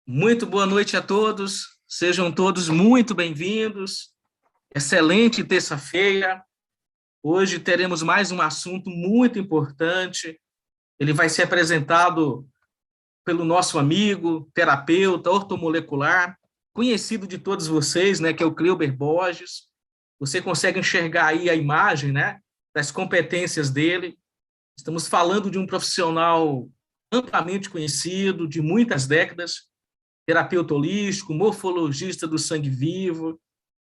Muito boa noite a todos, sejam todos muito bem-vindos. Excelente terça-feira. Hoje teremos mais um assunto muito importante. Ele vai ser apresentado pelo nosso amigo, terapeuta ortomolecular, conhecido de todos vocês, né, que é o Cleuber Borges. Você consegue enxergar aí a imagem, né, das competências dele. Estamos falando de um profissional amplamente conhecido, de muitas décadas, terapeuta holístico, morfologista do sangue vivo,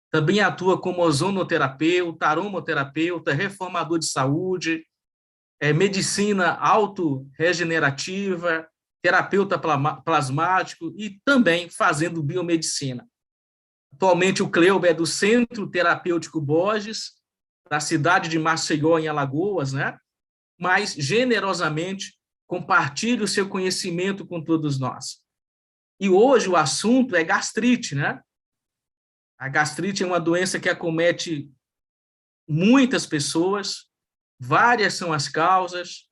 também atua como ozonoterapeuta, aromaterapeuta, reformador de saúde, medicina autorregenerativa, terapeuta plasmático e também fazendo biomedicina. Atualmente, o Cleuber é do Centro Terapêutico Borges, da cidade de Maceió, em Alagoas, né? Mas, generosamente, compartilha o seu conhecimento com todos nós. E hoje o assunto é gastrite, né? A gastrite é uma doença que acomete muitas pessoas, várias são as causas,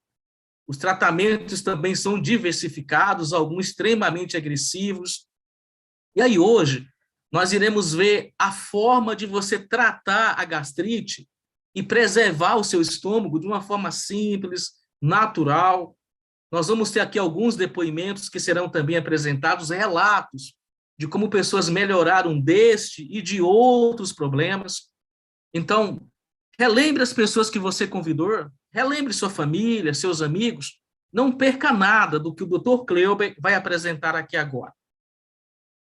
os tratamentos também são diversificados, alguns extremamente agressivos. E aí hoje nós iremos ver a forma de você tratar a gastrite e preservar o seu estômago de uma forma simples, natural. Nós vamos ter aqui alguns depoimentos que serão também apresentados, relatos de como pessoas melhoraram deste e de outros problemas. Então, relembre as pessoas que você convidou, relembre sua família, seus amigos, não perca nada do que o Dr. Cleuber vai apresentar aqui agora.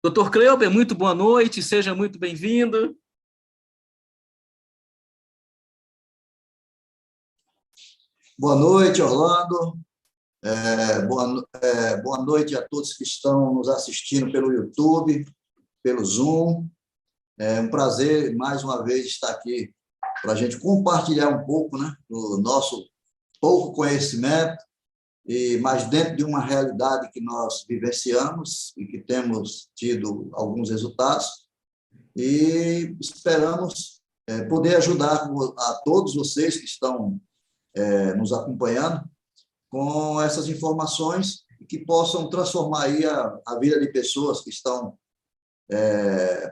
Dr. Cleuber, muito boa noite, seja muito bem-vindo. Boa noite, Orlando. Boa noite a todos que estão nos assistindo pelo YouTube, pelo Zoom. É um prazer, mais uma vez, estar aqui para a gente compartilhar um pouco, né, do nosso pouco conhecimento, mas dentro de uma realidade que nós vivenciamos e que temos tido alguns resultados, e esperamos poder ajudar a todos vocês que estão nos acompanhando com essas informações que possam transformar aí a vida de pessoas que estão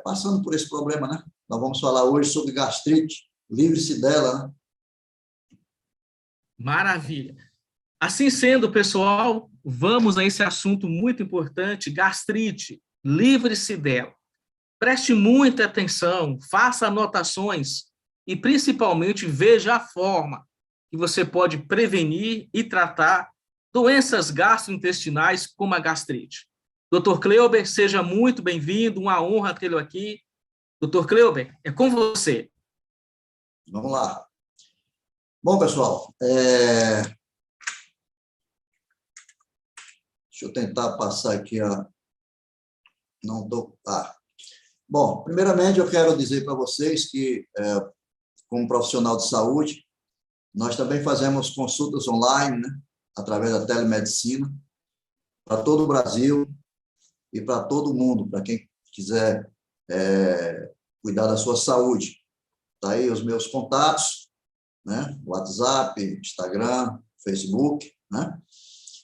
passando por esse problema, né? Nós vamos falar hoje sobre gastrite, livre-se dela, né? Maravilha. Assim sendo, pessoal, vamos a esse assunto muito importante, gastrite, livre-se dela. Preste muita atenção, faça anotações e, principalmente, veja a forma que você pode prevenir e tratar doenças gastrointestinais como a gastrite. Dr. Cleuber, seja muito bem-vindo, uma honra tê-lo aqui. Dr. Cleuber, é com você. Vamos lá. Bom, pessoal, deixa eu tentar passar aqui a... Não tô... Bom, primeiramente eu quero dizer para vocês que, como profissional de saúde, nós também fazemos consultas online, né, através da telemedicina, para todo o Brasil e para todo mundo, para quem quiser cuidar da sua saúde. Está aí os meus contatos, né, WhatsApp, Instagram, Facebook, né?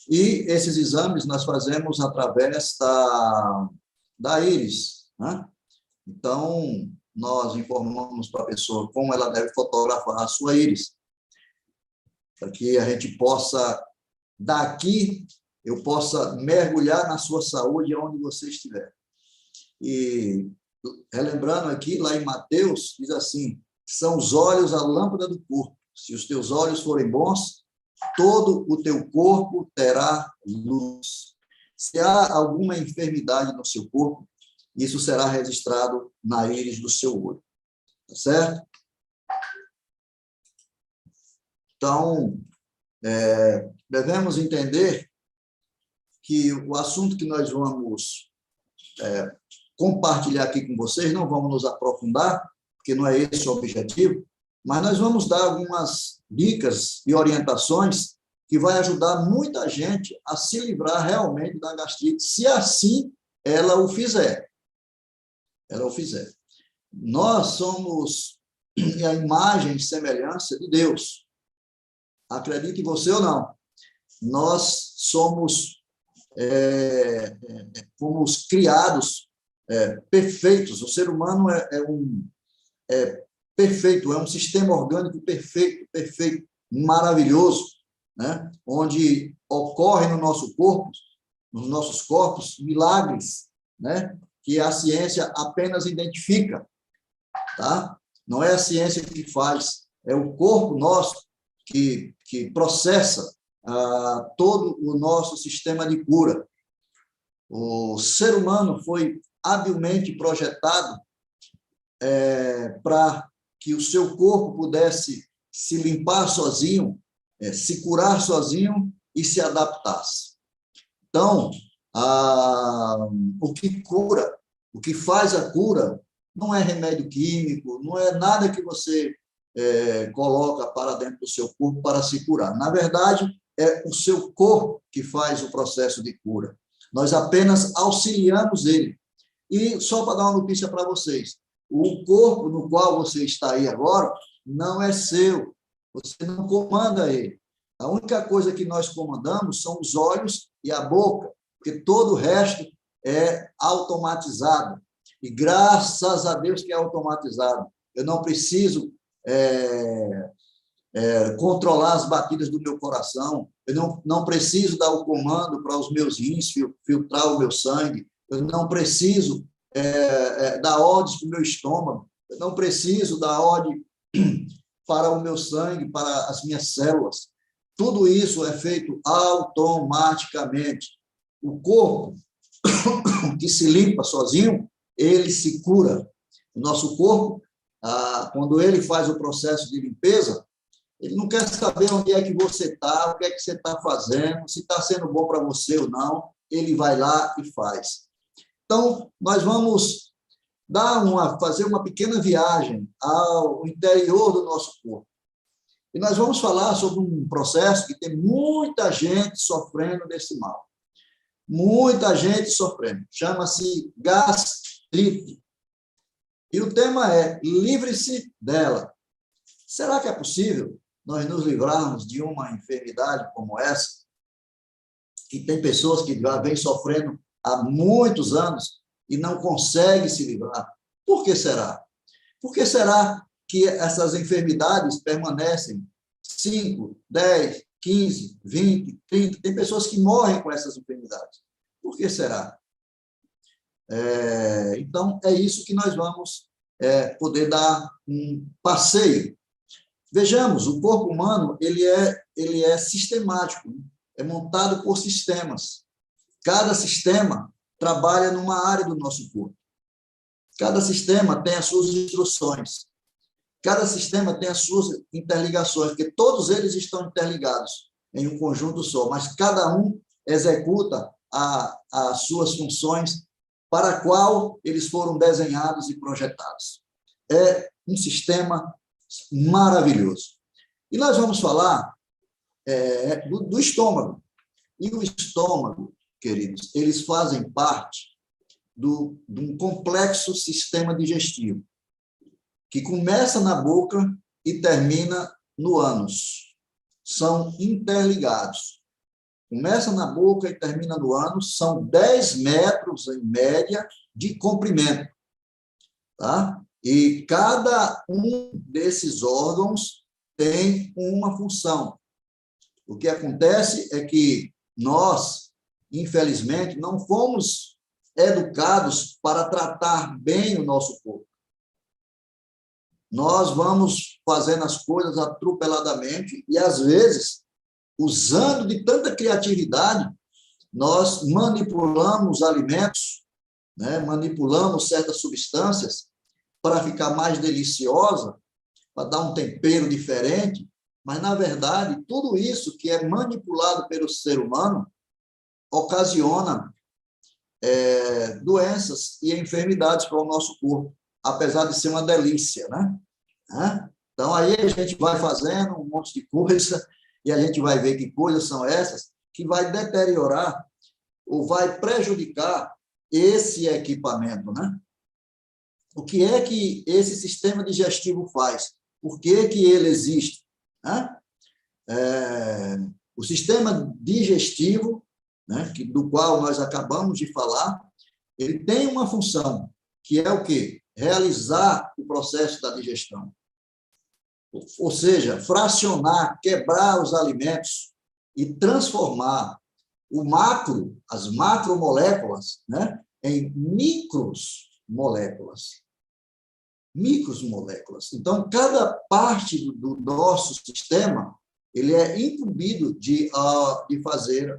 E esses exames nós fazemos através da íris, né? Então, nós informamos para a pessoa como ela deve fotografar a sua íris, para que a gente possa, daqui, eu possa mergulhar na sua saúde onde você estiver. E, relembrando aqui, lá em Mateus, diz assim, são os olhos a lâmpada do corpo. Se os teus olhos forem bons, todo o teu corpo terá luz. Se há alguma enfermidade no seu corpo, isso será registrado na íris do seu olho. Tá certo? Então, devemos entender que o assunto que nós vamos compartilhar aqui com vocês, não vamos nos aprofundar, porque não é esse o objetivo, mas nós vamos dar algumas dicas e orientações que vai ajudar muita gente a se livrar realmente da gastrite, se assim ela o fizer. Nós somos a imagem e semelhança de Deus. Acredite você ou não, nós somos fomos criados perfeitos. O ser humano é perfeito, é um sistema orgânico perfeito, perfeito, maravilhoso, né? Onde ocorre no nosso corpo, nos nossos corpos, milagres, né? Que a ciência apenas identifica, tá? Não é a ciência que faz, é o corpo nosso que processa todo o nosso sistema de cura. O ser humano foi habilmente projetado para que o seu corpo pudesse se limpar sozinho, se curar sozinho e se adaptasse. Então, o que cura, o que faz a cura, não é remédio químico, não é nada que você coloca para dentro do seu corpo para se curar. Na verdade, é o seu corpo que faz o processo de cura. Nós apenas auxiliamos ele. E só para dar uma notícia para vocês, o corpo no qual você está aí agora não é seu, você não comanda ele. A única coisa que nós comandamos são os olhos e a boca, porque todo o resto é automatizado. E graças a Deus que é automatizado. Eu não preciso controlar as batidas do meu coração, eu não preciso dar o comando para os meus rins filtrar o meu sangue, eu não preciso dar ordens para o meu estômago, eu não preciso dar ordem para o meu sangue, para as minhas células. Tudo isso é feito automaticamente. O corpo que se limpa sozinho, ele se cura. O nosso corpo, quando ele faz o processo de limpeza, ele não quer saber onde é que você está, o que é que você está fazendo, se está sendo bom para você ou não, ele vai lá e faz. Então, nós vamos fazer uma pequena viagem ao interior do nosso corpo. E nós vamos falar sobre um processo que tem muita gente sofrendo desse mal. Muita gente sofrendo. Chama-se gastrite. E o tema é livre-se dela. Será que é possível nós nos livrarmos de uma enfermidade como essa? Que tem pessoas que já vêm sofrendo há muitos anos e não conseguem se livrar. Por que será? Por que será que essas enfermidades permanecem 5, 10, 15, 20, 30? Tem pessoas que morrem com essas enfermidades. Por que será? Então, é isso que nós vamos poder dar um passeio. Vejamos, o corpo humano ele é sistemático, né? É montado por sistemas. Cada sistema trabalha numa área do nosso corpo. Cada sistema tem as suas instruções. Cada sistema tem as suas interligações, porque todos eles estão interligados em um conjunto só, mas cada um executa as suas funções para a qual eles foram desenhados e projetados. É um sistema maravilhoso. E nós vamos falar do estômago. E o estômago, queridos, eles fazem parte de um complexo sistema digestivo, que começa na boca e termina no ânus. São interligados. Começa na boca e termina no ânus, são 10 metros, em média, de comprimento. Tá? E cada um desses órgãos tem uma função. O que acontece é que nós, infelizmente, não fomos educados para tratar bem o nosso corpo. Nós vamos fazendo as coisas atropeladamente e, às vezes, usando de tanta criatividade, nós manipulamos alimentos, né? Manipulamos certas substâncias para ficar mais deliciosa, para dar um tempero diferente, mas, na verdade, tudo isso que é manipulado pelo ser humano ocasiona doenças e enfermidades para o nosso corpo, apesar de ser uma delícia, né? Então, aí a gente vai fazendo um monte de coisa e a gente vai ver que coisas são essas que vai deteriorar ou vai prejudicar esse equipamento, né? O que é que esse sistema digestivo faz? Por que que ele existe? O sistema digestivo, né, do qual nós acabamos de falar, ele tem uma função, que é o quê? Realizar o processo da digestão. Ou seja, fracionar, quebrar os alimentos e transformar as macromoléculas, né, em micromoléculas. Micromoléculas. Então, cada parte do nosso sistema ele é incumbido de fazer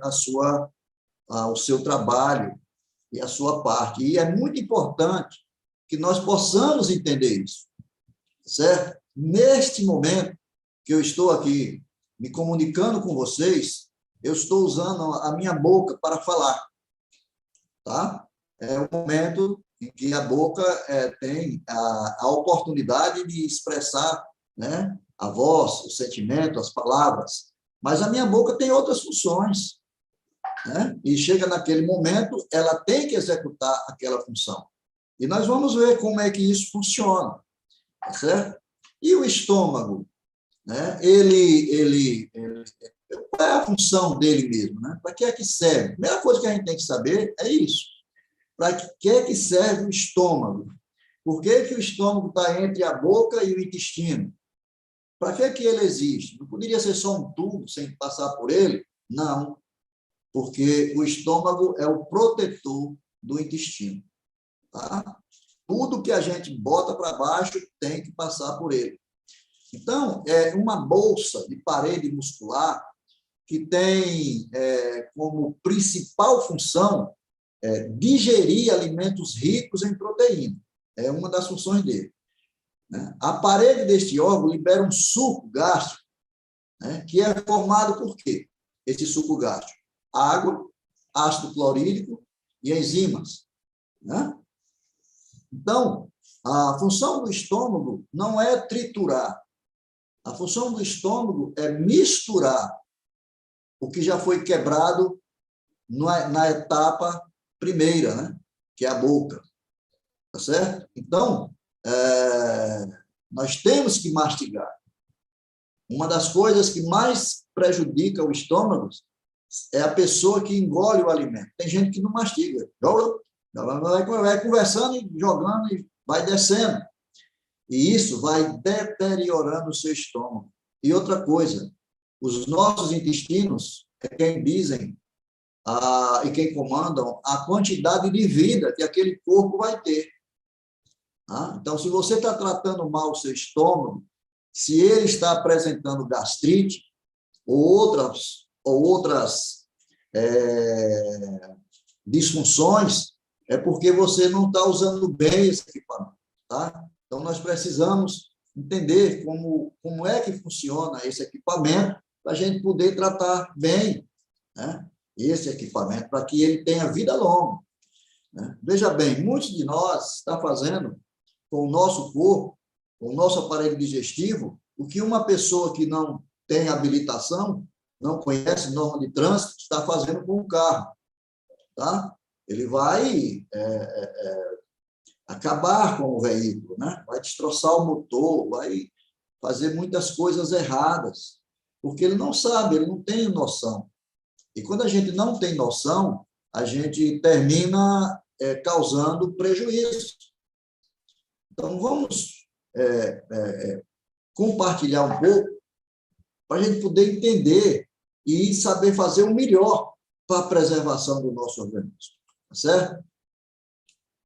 o seu trabalho e a sua parte. E é muito importante que nós possamos entender isso, certo? Neste momento que eu estou aqui me comunicando com vocês, eu estou usando a minha boca para falar, tá? É o momento em que a boca tem a oportunidade de expressar, né, a voz, o sentimento, as palavras. Mas a minha boca tem outras funções, né? E chega naquele momento, ela tem que executar aquela função. E nós vamos ver como é que isso funciona, tá certo? E o estômago, né? Qual é a função dele mesmo, né? Para que é que serve? A primeira coisa que a gente tem que saber é isso. Para que é que serve o estômago? Por que que o estômago está entre a boca e o intestino? Para que é que ele existe? Não poderia ser só um tubo sem passar por ele? Não, porque o estômago é o protetor do intestino. Tá? Tudo que a gente bota para baixo tem que passar por ele. Então, é uma bolsa de parede muscular que tem como principal função digerir alimentos ricos em proteína. É uma das funções dele. Né? A parede deste órgão libera um suco gástrico, né, que é formado por quê? Esse suco gástrico? Água, ácido clorídrico e enzimas. Né? Então, a função do estômago não é triturar. A função do estômago é misturar o que já foi quebrado na etapa primeira, né? Que é a boca. Tá certo? Então, nós temos que mastigar. Uma das coisas que mais prejudica o estômago é a pessoa que engole o alimento. Tem gente que não mastiga. Vai conversando e jogando e vai descendo. E isso vai deteriorando o seu estômago. E outra coisa, os nossos intestinos é quem dizem e quem comandam a quantidade de vida que aquele corpo vai ter. Tá? Então, se você está tratando mal o seu estômago, se ele está apresentando gastrite ou outras disfunções, é porque você não está usando bem esse equipamento. Tá? Então, nós precisamos entender como é que funciona esse equipamento para a gente poder tratar bem, né, esse equipamento, para que ele tenha vida longa. Né? Veja bem, muitos de nós estão fazendo com o nosso corpo, com o nosso aparelho digestivo, o que uma pessoa que não tem habilitação, não conhece norma de trânsito, está fazendo com o carro. Tá? Ele vai acabar com o veículo, né? Vai destroçar o motor, vai fazer muitas coisas erradas, porque ele não sabe, ele não tem noção. E quando a gente não tem noção, a gente termina causando prejuízo. Então, vamos compartilhar um pouco para a gente poder entender e saber fazer o melhor para a preservação do nosso organismo. Tá certo?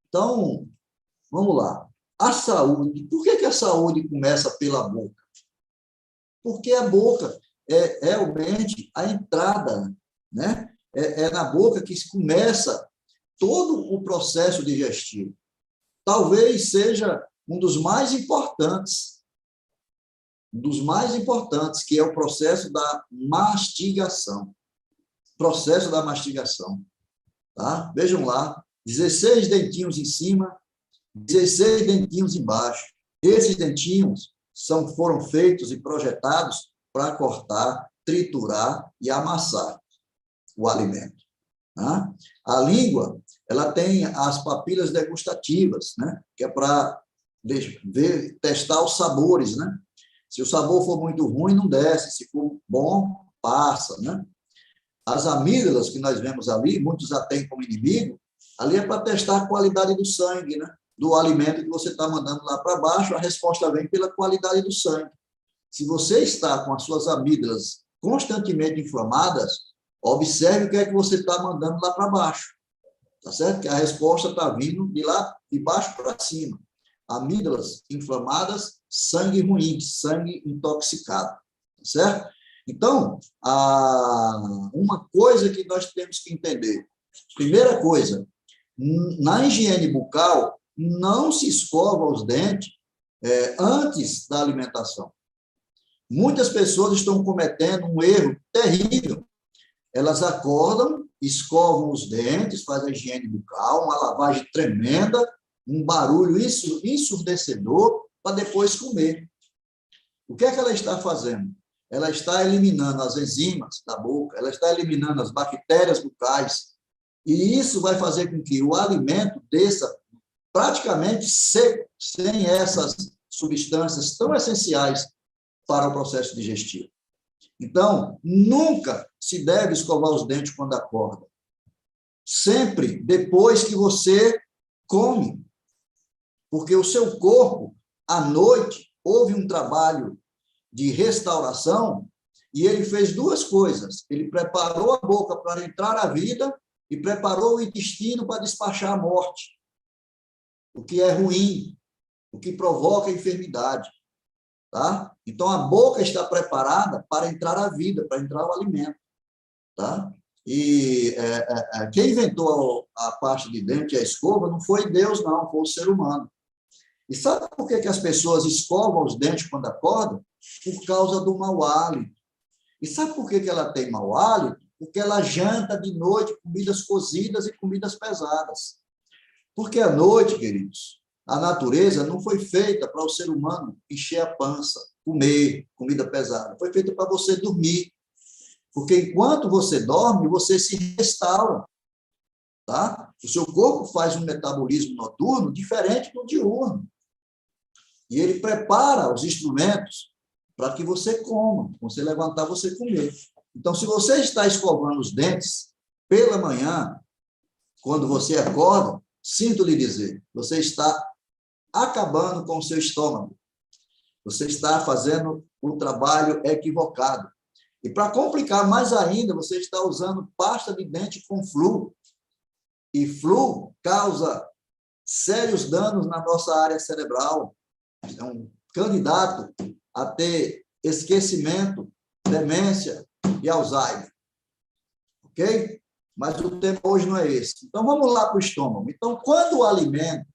Então, vamos lá. A saúde. Por que a saúde começa pela boca? Porque a boca é realmente a entrada, né? É na boca que se começa todo o processo digestivo. Talvez seja um dos mais importantes, que é o processo da mastigação. Processo da mastigação. Tá? Vejam lá, 16 dentinhos em cima, 16 dentinhos embaixo. Esses dentinhos foram feitos e projetados para cortar, triturar e amassar o alimento. Tá? A língua, ela tem as papilas degustativas, né? Que é para testar os sabores, né? Se o sabor for muito ruim, não desce. Se for bom, passa, né? as amígdalas que nós vemos ali, muitos a têm como inimigo, ali é para testar a qualidade do sangue, né? Do alimento que você está mandando lá para baixo, a resposta vem pela qualidade do sangue. Se você está com as suas amígdalas constantemente inflamadas, observe o que é que você está mandando lá para baixo, tá certo? Que a resposta está vindo de lá de baixo para cima. Amígdalas inflamadas, sangue ruim, sangue intoxicado, tá certo? Então, uma coisa que nós temos que entender, primeira coisa, na higiene bucal, não se escova os dentes antes da alimentação. Muitas pessoas estão cometendo um erro terrível. Elas acordam, escovam os dentes, fazem a higiene bucal, uma lavagem tremenda, um barulho ensurdecedor, para depois comer. O que é que ela está fazendo? Ela está eliminando as enzimas da boca, ela está eliminando as bactérias bucais, e isso vai fazer com que o alimento desça praticamente seco, sem essas substâncias tão essenciais para o processo digestivo. Então, nunca se deve escovar os dentes quando acorda. Sempre depois que você come. Porque o seu corpo, à noite, houve um trabalho de restauração e ele fez duas coisas. Ele preparou a boca para entrar a vida e preparou o intestino para despachar a morte, o que é ruim, o que provoca enfermidade. Tá? Então, a boca está preparada para entrar a vida, para entrar o alimento. Tá? E quem inventou a pasta de dente, a escova, não foi Deus, não, foi o ser humano. E sabe por que as pessoas escovam os dentes quando acordam? Por causa do mau hálito. E sabe por que ela tem mau hálito? Porque ela janta de noite comidas cozidas e comidas pesadas. Porque à noite, queridos, a natureza não foi feita para o ser humano encher a pança, comer comida pesada. Foi feita para você dormir. Porque enquanto você dorme, você se restaura. Tá? O seu corpo faz um metabolismo noturno diferente do diurno. E ele prepara os instrumentos para que você coma. Quando você levantar, você comer. Então, se você está escovando os dentes pela manhã, quando você acorda, sinto lhe dizer, você está acabando com o seu estômago. Você está fazendo o trabalho equivocado. E para complicar mais ainda, você está usando pasta de dente com flúor. E flúor causa sérios danos na nossa área cerebral. É um candidato a ter esquecimento, demência e Alzheimer. Ok? Mas o tema hoje não é esse. Então, vamos lá para o estômago. Então, quando o alimento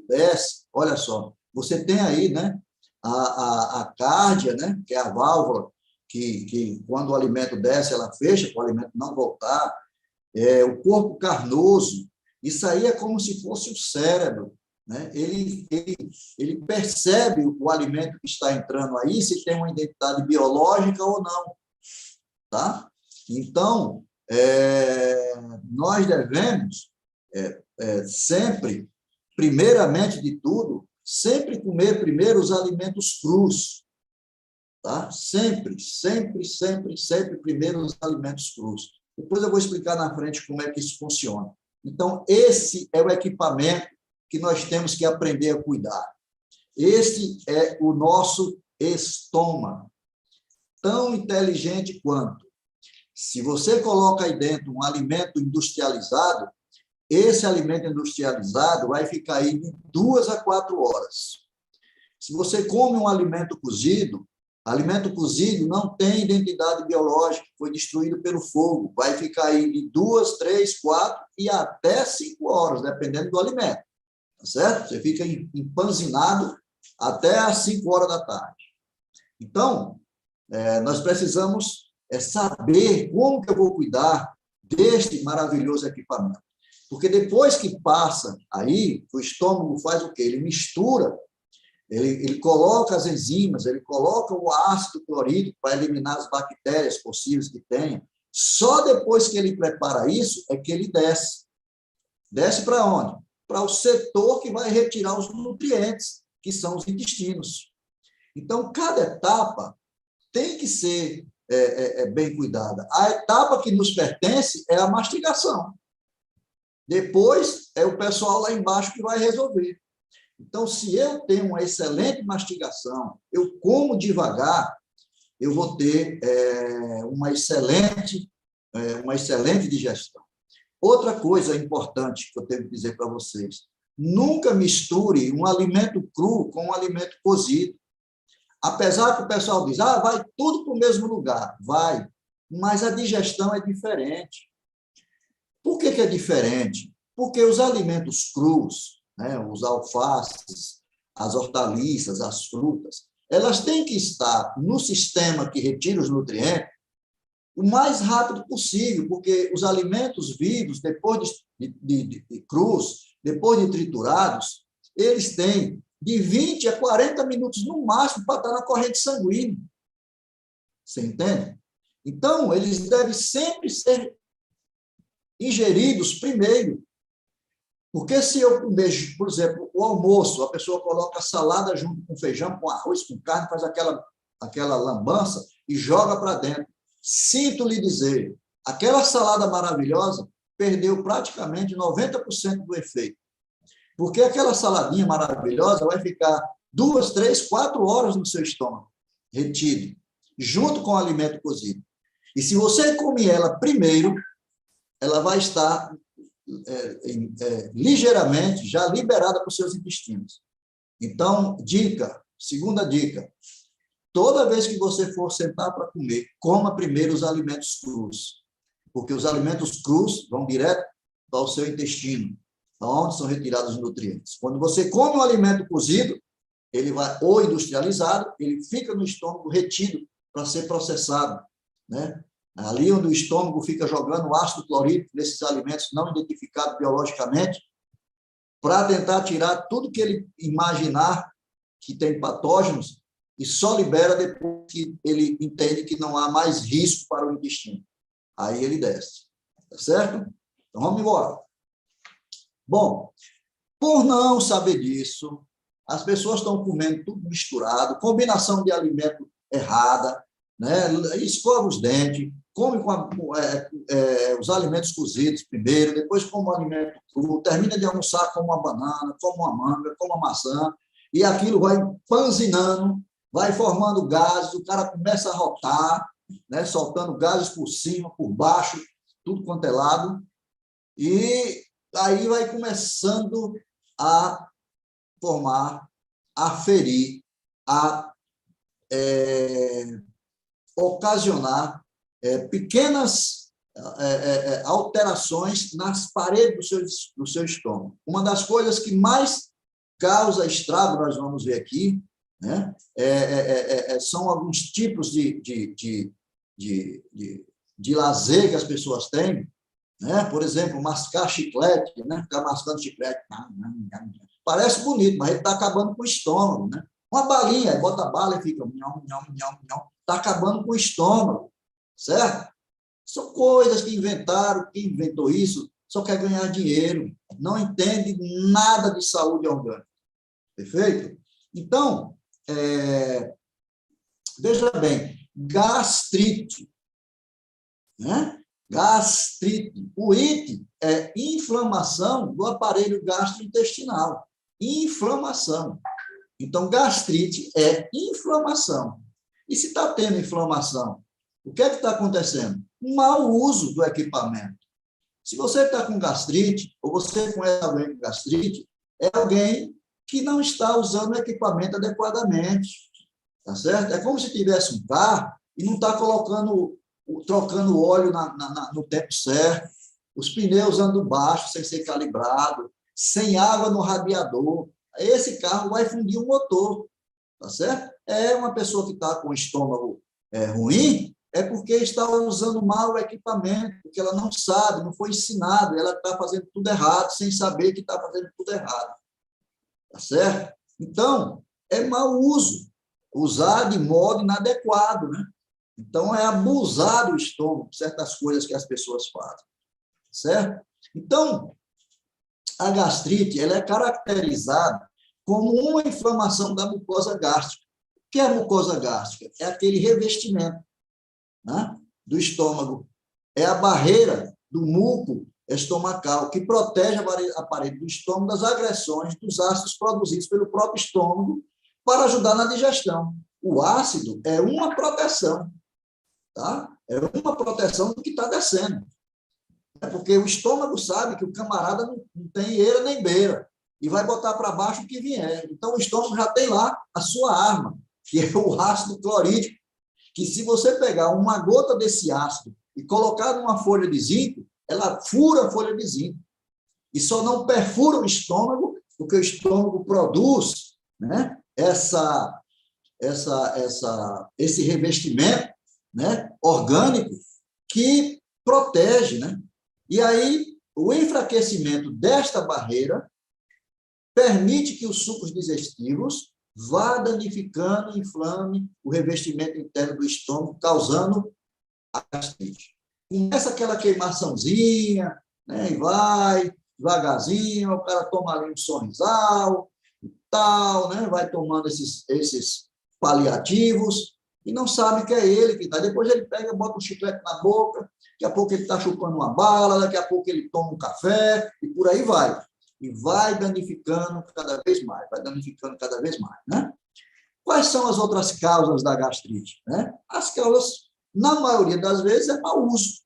desce, olha só, você tem aí, né, a cárdia, né, que é a válvula, que quando o alimento desce, ela fecha, para o alimento não voltar. O corpo carnoso, isso aí é como se fosse o cérebro. Né? Ele percebe o alimento que está entrando aí, se tem uma identidade biológica ou não. Tá? Então, nós devemos sempre, primeiramente de tudo, sempre comer primeiro os alimentos crus. Tá? Sempre primeiro os alimentos crus. Depois eu vou explicar na frente como é que isso funciona. Então, esse é o equipamento que nós temos que aprender a cuidar. Esse é o nosso estômago, tão inteligente quanto. Se você coloca aí dentro um alimento industrializado, esse alimento industrializado vai ficar aí de 2 a 4 horas. Se você come um alimento cozido não tem identidade biológica, foi destruído pelo fogo, vai ficar aí de 2, 3, 4 e até 5 horas, dependendo do alimento. Tá certo? Você fica empanzinado até às 5 horas da tarde. Então, nós precisamos saber como que eu vou cuidar deste maravilhoso equipamento. Porque depois que passa aí, o estômago faz o quê? Ele mistura, ele coloca as enzimas, ele coloca o ácido clorídrico para eliminar as bactérias possíveis que tenha. Só depois que ele prepara isso é que ele desce. Desce para onde? Para o setor que vai retirar os nutrientes, que são os intestinos. Então, cada etapa tem que ser bem cuidada. A etapa que nos pertence é a mastigação. Depois, é o pessoal lá embaixo que vai resolver. Então, se eu tenho uma excelente mastigação, eu como devagar, eu vou ter uma excelente digestão. Outra coisa importante que eu tenho que dizer para vocês, nunca misture um alimento cru com um alimento cozido. Apesar que o pessoal diz, vai tudo para o mesmo lugar. Vai, mas a digestão é diferente. Por que é diferente? Porque os alimentos crus, né, os alfaces, as hortaliças, as frutas, elas têm que estar no sistema que retira os nutrientes o mais rápido possível, porque os alimentos vivos, depois de crus, depois de triturados, eles têm de 20 a 40 minutos no máximo para estar na corrente sanguínea. Você entende? Então, eles devem sempre ser ingeridos primeiro. Porque se eu comer, por exemplo, o almoço, a pessoa coloca salada junto com feijão, com arroz, com carne, faz aquela lambança e joga para dentro. Sinto lhe dizer, aquela salada maravilhosa perdeu praticamente 90% do efeito. Porque aquela saladinha maravilhosa vai ficar 2, 3, 4 horas no seu estômago, retido, junto com o alimento cozido. E se você comer ela primeiro, ela vai estar ligeiramente já liberada para os seus intestinos. Então, segunda dica, toda vez que você for sentar para comer, coma primeiro os alimentos crus, porque os alimentos crus vão direto para o seu intestino, onde são retirados os nutrientes. Quando você come um alimento cozido, ele vai, ou industrializado, ele fica no estômago retido para ser processado, né? Ali onde o estômago fica jogando ácido clorídrico nesses alimentos não identificados biologicamente, para tentar tirar tudo que ele imaginar que tem patógenos, e só libera depois que ele entende que não há mais risco para o intestino. Aí ele desce. Tá certo? Então, vamos embora. Bom, por não saber disso, as pessoas estão comendo tudo misturado, combinação de alimento errada, né? Escova os dentes, come com os alimentos cozidos primeiro, depois come o alimento cru, termina de almoçar com uma banana, come uma manga, come uma maçã, e aquilo vai panzinando, vai formando gases, o cara começa a rotar, né? Soltando gases por cima, por baixo, tudo quanto é lado, e aí vai começando a formar, a ferir, a ocasionar pequenas alterações nas paredes do seu estômago. Uma das coisas que mais causa estrago, nós vamos ver aqui, né, são alguns tipos de lazer que as pessoas têm, né? Por exemplo, mascar chiclete, né? Ficar mascando chiclete. Parece bonito, mas ele está acabando com o estômago, né? Uma balinha, bota a bala e fica... Está acabando com o estômago, certo? São coisas que inventaram, quem inventou isso só quer ganhar dinheiro, não entende nada de saúde orgânica. Perfeito? Então, veja bem, gastrite, né? Gastrite. O IT é inflamação do aparelho gastrointestinal. Inflamação. Então, gastrite é inflamação. E se está tendo inflamação, o que é que está acontecendo? Mau uso do equipamento. Se você está com gastrite, ou você conhece alguém com gastrite, é alguém que não está usando o equipamento adequadamente. Tá certo? É como se tivesse um carro e não está trocando óleo no tempo certo, os pneus andam baixo, sem ser calibrado, sem água no radiador. Esse carro vai fundir o motor, tá certo? É uma pessoa que está com o estômago ruim, é porque está usando mal o equipamento, porque ela não sabe, não foi ensinada, ela está fazendo tudo errado, sem saber que está fazendo tudo errado. Tá certo? Então, é mau uso, usar de modo inadequado, né? Então, é abusar do estômago, certas coisas que as pessoas fazem, certo? Então, a gastrite ela é caracterizada como uma inflamação da mucosa gástrica. O que é a mucosa gástrica? É aquele revestimento, né, do estômago. É a barreira do muco estomacal, que protege a parede do estômago das agressões dos ácidos produzidos pelo próprio estômago para ajudar na digestão. O ácido é uma proteção, tá? É uma proteção do que está descendo. É porque o estômago sabe que o camarada não tem eira nem beira e vai botar para baixo o que vier. Então, o estômago já tem lá a sua arma, que é o ácido clorídrico, que se você pegar uma gota desse ácido e colocar numa folha de zinco, ela fura a folha de zinco. E só não perfura o estômago, porque o estômago produz, né, esse revestimento, né, orgânico que protege, né? E aí, o enfraquecimento desta barreira permite que os sucos digestivos vá danificando, inflame o revestimento interno do estômago, causando a gastrite. Começa aquela queimaçãozinha, né, e vai devagarzinho, o cara toma ali um sorrisal e tal, né, vai tomando esses paliativos e não sabe que é ele que está. Depois ele pega, bota um chiclete na boca, daqui a pouco ele está chupando uma bala, daqui a pouco ele toma um café e por aí vai. E vai danificando cada vez mais, vai danificando cada vez mais, né? Quais são as outras causas da gastrite, né? As causas, na maioria das vezes, é mau uso,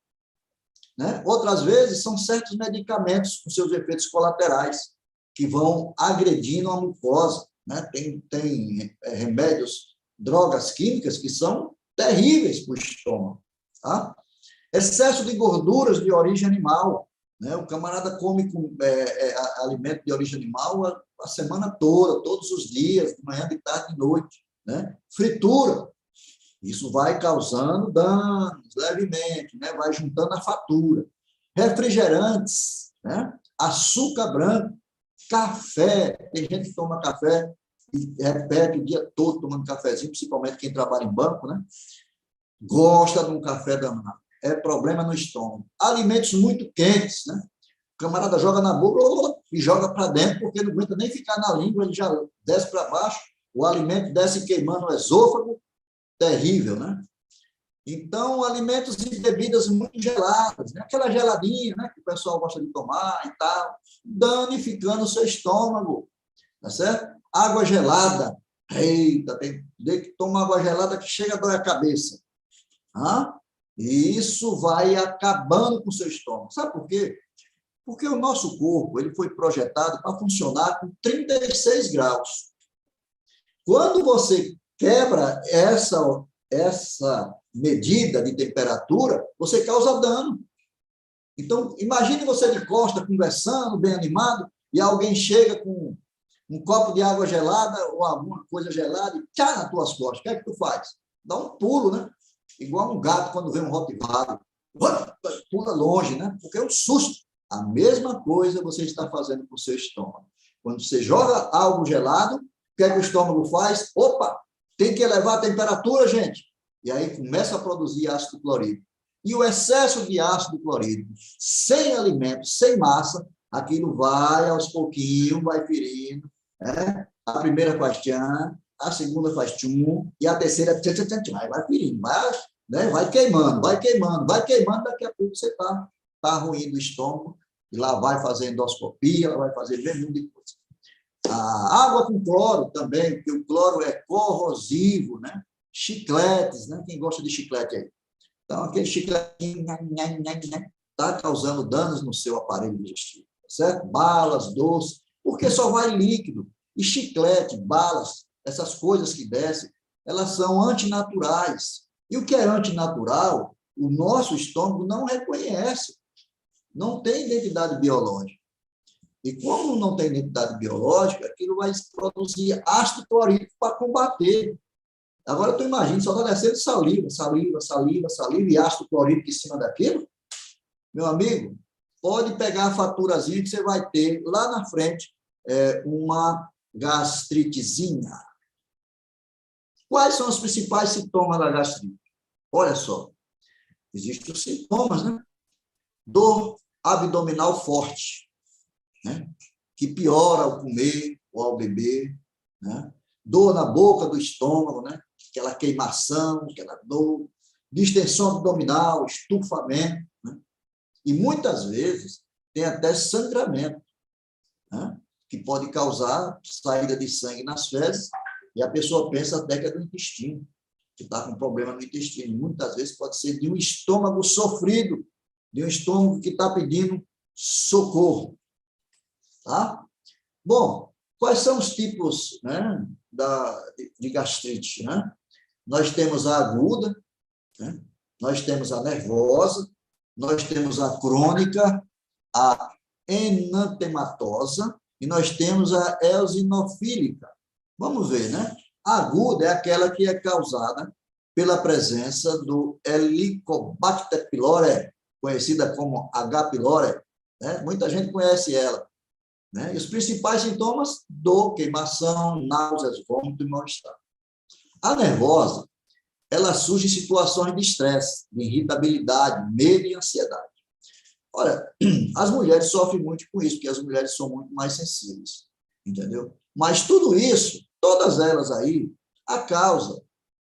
né? Outras vezes são certos medicamentos com seus efeitos colaterais que vão agredindo a mucosa, né? Tem remédios, drogas químicas que são terríveis para o estômago, tá? Excesso de gorduras de origem animal, né? O camarada come alimento de origem animal a semana toda, todos os dias, de manhã, de tarde, de noite, né? Fritura, isso vai causando danos levemente, né? Vai juntando a fatura. Refrigerantes, né? Açúcar branco, café, tem gente que toma café e repete o dia todo tomando cafezinho, principalmente quem trabalha em banco, né? Gosta de um café danado. É problema no estômago. Alimentos muito quentes, né? O camarada joga na boca e joga para dentro, porque não aguenta nem ficar na língua, ele já desce para baixo, o alimento desce queimando o esôfago, terrível, né? Então, alimentos e bebidas muito geladas, né? Aquela geladinha, né, que o pessoal gosta de tomar e tal, danificando o seu estômago, tá certo? Água gelada, eita, tem que tomar água gelada que chega a doer a cabeça. Ah? E isso vai acabando com o seu estômago. Sabe por quê? Porque o nosso corpo ele foi projetado para funcionar com 36 graus. Quando você quebra essa medida de temperatura, você causa dano. Então, imagine você de costa, conversando, bem animado, e alguém chega com um copo de água gelada ou alguma coisa gelada e tchá nas tuas costas. O que é que tu faz? Dá um pulo, né? Igual um gato quando vê um Rottweiler. Pula longe, né? Porque é um susto. A mesma coisa você está fazendo com o seu estômago. Quando você joga algo gelado, o que é que o estômago faz? Opa, tem que elevar a temperatura, gente. E aí começa a produzir ácido clorídrico. E o excesso de ácido clorídrico, sem alimento, sem massa, aquilo vai aos pouquinhos, vai ferindo, né? A primeira faz tchan, a segunda faz tchum, e a terceira tchan, tchan, tchan, tchan, vai ferindo, vai queimando, daqui a pouco você está ruim do estômago, e lá vai fazer endoscopia, lá vai fazer bem muita coisa. A água com cloro também, porque o cloro é corrosivo, né? Chicletes, né? Quem gosta de chiclete aí? Então, aquele chicletinho está causando danos no seu aparelho digestivo, certo? Balas, doces, porque só vai líquido. E chiclete, balas, essas coisas que descem, elas são antinaturais. E o que é antinatural, o nosso estômago não reconhece. Não tem identidade biológica. E como não tem identidade biológica, aquilo vai produzir ácido clorídrico para combater. Agora, tu imagina, só está descendo saliva, e ácido clorídrico em cima daquilo. Meu amigo, pode pegar a faturazinha que você vai ter lá na frente uma gastritezinha. Quais são os principais sintomas da gastrite? Olha só, existem os sintomas, né? Dor abdominal forte, né? Que piora ao comer ou ao beber, né? Dor na boca do estômago, né? Aquela queimação, aquela dor, distensão abdominal, estufamento, né? E muitas vezes tem até sangramento, né? Que pode causar saída de sangue nas fezes, e a pessoa pensa até que é do intestino, que está com problema no intestino. Muitas vezes pode ser de um estômago sofrido, de um estômago que está pedindo socorro. Tá? Bom, quais são os tipos, né, de gastrite? Né? Nós temos a aguda, né? Nós temos a nervosa, nós temos a crônica, a enantematosa e nós temos a eosinofílica. Vamos ver, né? A aguda é aquela que é causada pela presença do Helicobacter pylori, conhecida como H. pylori, né? Muita gente conhece ela, né? E os principais sintomas: dor, queimação, náuseas, vômito e mal-estar. A nervosa, ela surge em situações de estresse, de irritabilidade, medo e ansiedade. Olha, as mulheres sofrem muito com isso, porque as mulheres são muito mais sensíveis, entendeu? Mas tudo isso, todas elas aí, a causa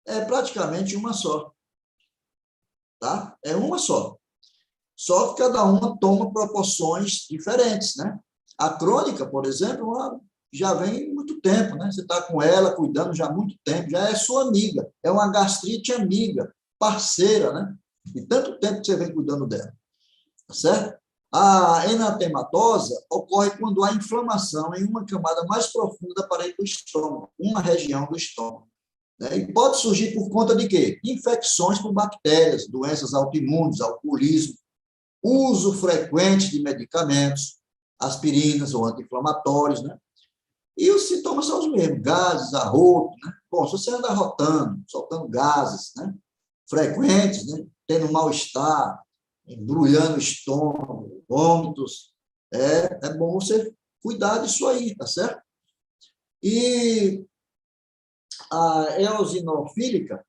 é praticamente uma só, tá? É uma só. Só que cada uma toma proporções diferentes, né? A crônica, por exemplo, já vem muito tempo, né? Você está com ela, cuidando já há muito tempo, já é sua amiga, é uma gastrite amiga, parceira, né? E tanto tempo que você vem cuidando dela, tá certo? A enatematosa ocorre quando há inflamação em uma camada mais profunda da parede do estômago, uma região do estômago, né? E pode surgir por conta de quê? Infecções por bactérias, doenças autoimunes, alcoolismo, uso frequente de medicamentos, aspirinas ou anti-inflamatórios, né? E os sintomas são os mesmos: gases, arroto, né? Bom, se você anda arrotando, soltando gases, né, frequentes, né, tendo mal-estar, embrulhando o estômago, vômitos, é bom você cuidar disso aí, tá certo? E a eosinofílica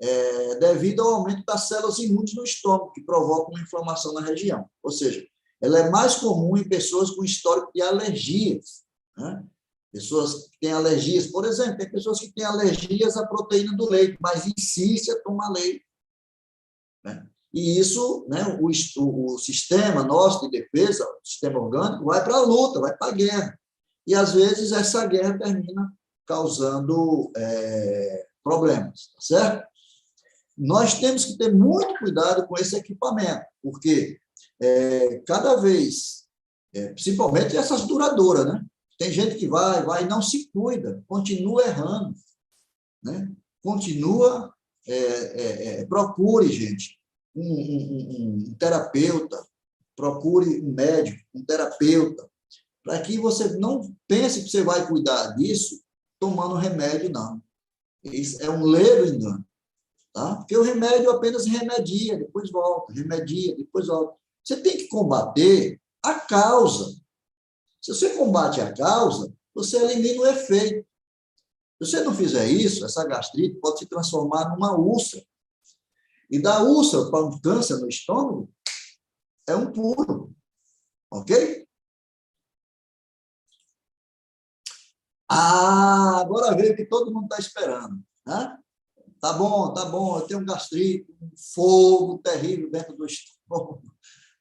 é devido ao aumento das células imunes no estômago, que provocam uma inflamação na região. Ou seja, ela é mais comum em pessoas com histórico de alergias, né? Pessoas que têm alergias, por exemplo, tem pessoas que têm alergias à proteína do leite, mas insiste a tomar leite, né? E isso, né, o sistema nosso de defesa, o sistema orgânico, vai para a luta, vai para a guerra. E, às vezes, essa guerra termina causando problemas, tá certo? Nós temos que ter muito cuidado com esse equipamento, porque cada vez, principalmente essas duradouras, né? Tem gente que vai e não se cuida, continua errando, né? Continua, procure, gente, um terapeuta, procure um médico, um terapeuta, para que você não pense que você vai cuidar disso tomando remédio, não. Isso é um ledo engano, tá? Porque o remédio apenas remedia, depois volta, remedia, depois volta. Você tem que combater a causa. Se você combate a causa, você elimina o efeito. Se você não fizer isso, essa gastrite pode se transformar numa úlcera. E da úlcera para um câncer no estômago, é um pulo. Ok? Agora veio o que todo mundo está esperando, né? Tá bom, eu tenho gastrite, um fogo terrível dentro do estômago,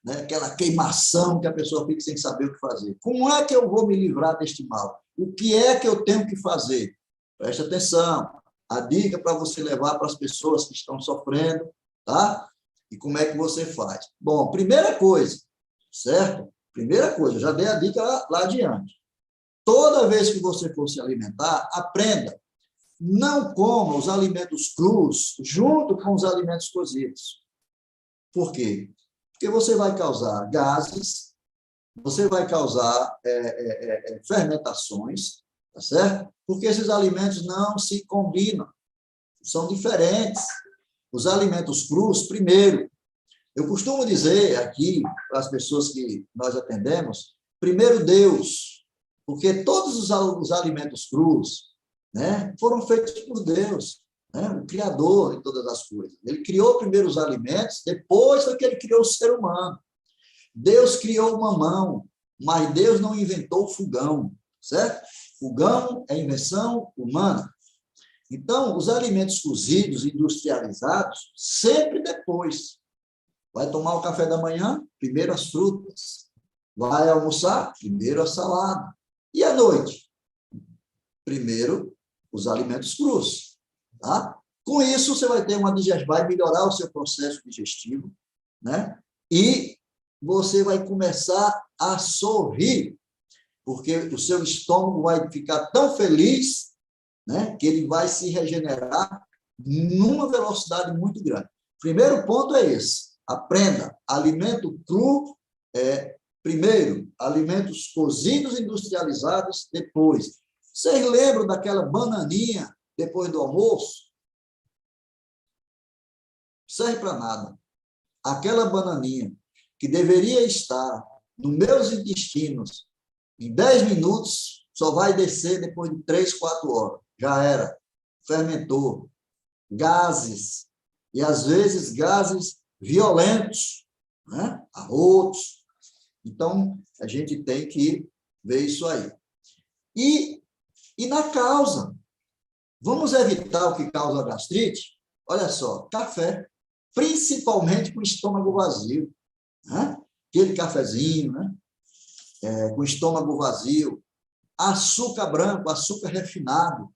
né? Aquela queimação que a pessoa fica sem saber o que fazer. Como é que eu vou me livrar deste mal? O que é que eu tenho que fazer? Preste atenção. A dica para você levar para as pessoas que estão sofrendo, tá? E como é que você faz? Bom, primeira coisa, certo? Primeira coisa, eu já dei a dica lá adiante. Toda vez que você for se alimentar, aprenda. Não coma os alimentos crus junto com os alimentos cozidos. Por quê? Porque você vai causar gases, você vai causar fermentações, tá certo? Porque esses alimentos não se combinam, são diferentes. Os alimentos crus, primeiro, eu costumo dizer aqui para as pessoas que nós atendemos, primeiro Deus, porque todos os alimentos crus, né, foram feitos por Deus, né, o Criador de todas as coisas. Ele criou primeiro os alimentos, depois foi que ele criou o ser humano. Deus criou uma mão, mas Deus não inventou o fogão, certo? Fogão é invenção humana. Então, os alimentos cozidos, industrializados, sempre depois. Vai tomar o café da manhã? Primeiro as frutas. Vai almoçar? Primeiro a salada. E à noite? Primeiro os alimentos crus. Tá? Com isso, você vai ter uma digestão, vai melhorar o seu processo digestivo, né? E você vai começar a sorrir, porque o seu estômago vai ficar tão feliz, né, que ele vai se regenerar numa velocidade muito grande. Primeiro ponto é esse. Aprenda, alimento cru primeiro, alimentos cozidos industrializados depois. Vocês lembram daquela bananinha depois do almoço? Não serve para nada. Aquela bananinha que deveria estar nos meus intestinos em 10 minutos, só vai descer depois de 3, 4 horas. Já era. Fermentou. Gases. E, às vezes, gases violentos, né? Arrotos. Então, a gente tem que ver isso aí. E na causa, vamos evitar o que causa gastrite? Olha só, café, principalmente com o estômago vazio, né? Aquele cafezinho, né? Com o estômago vazio, açúcar branco, açúcar refinado,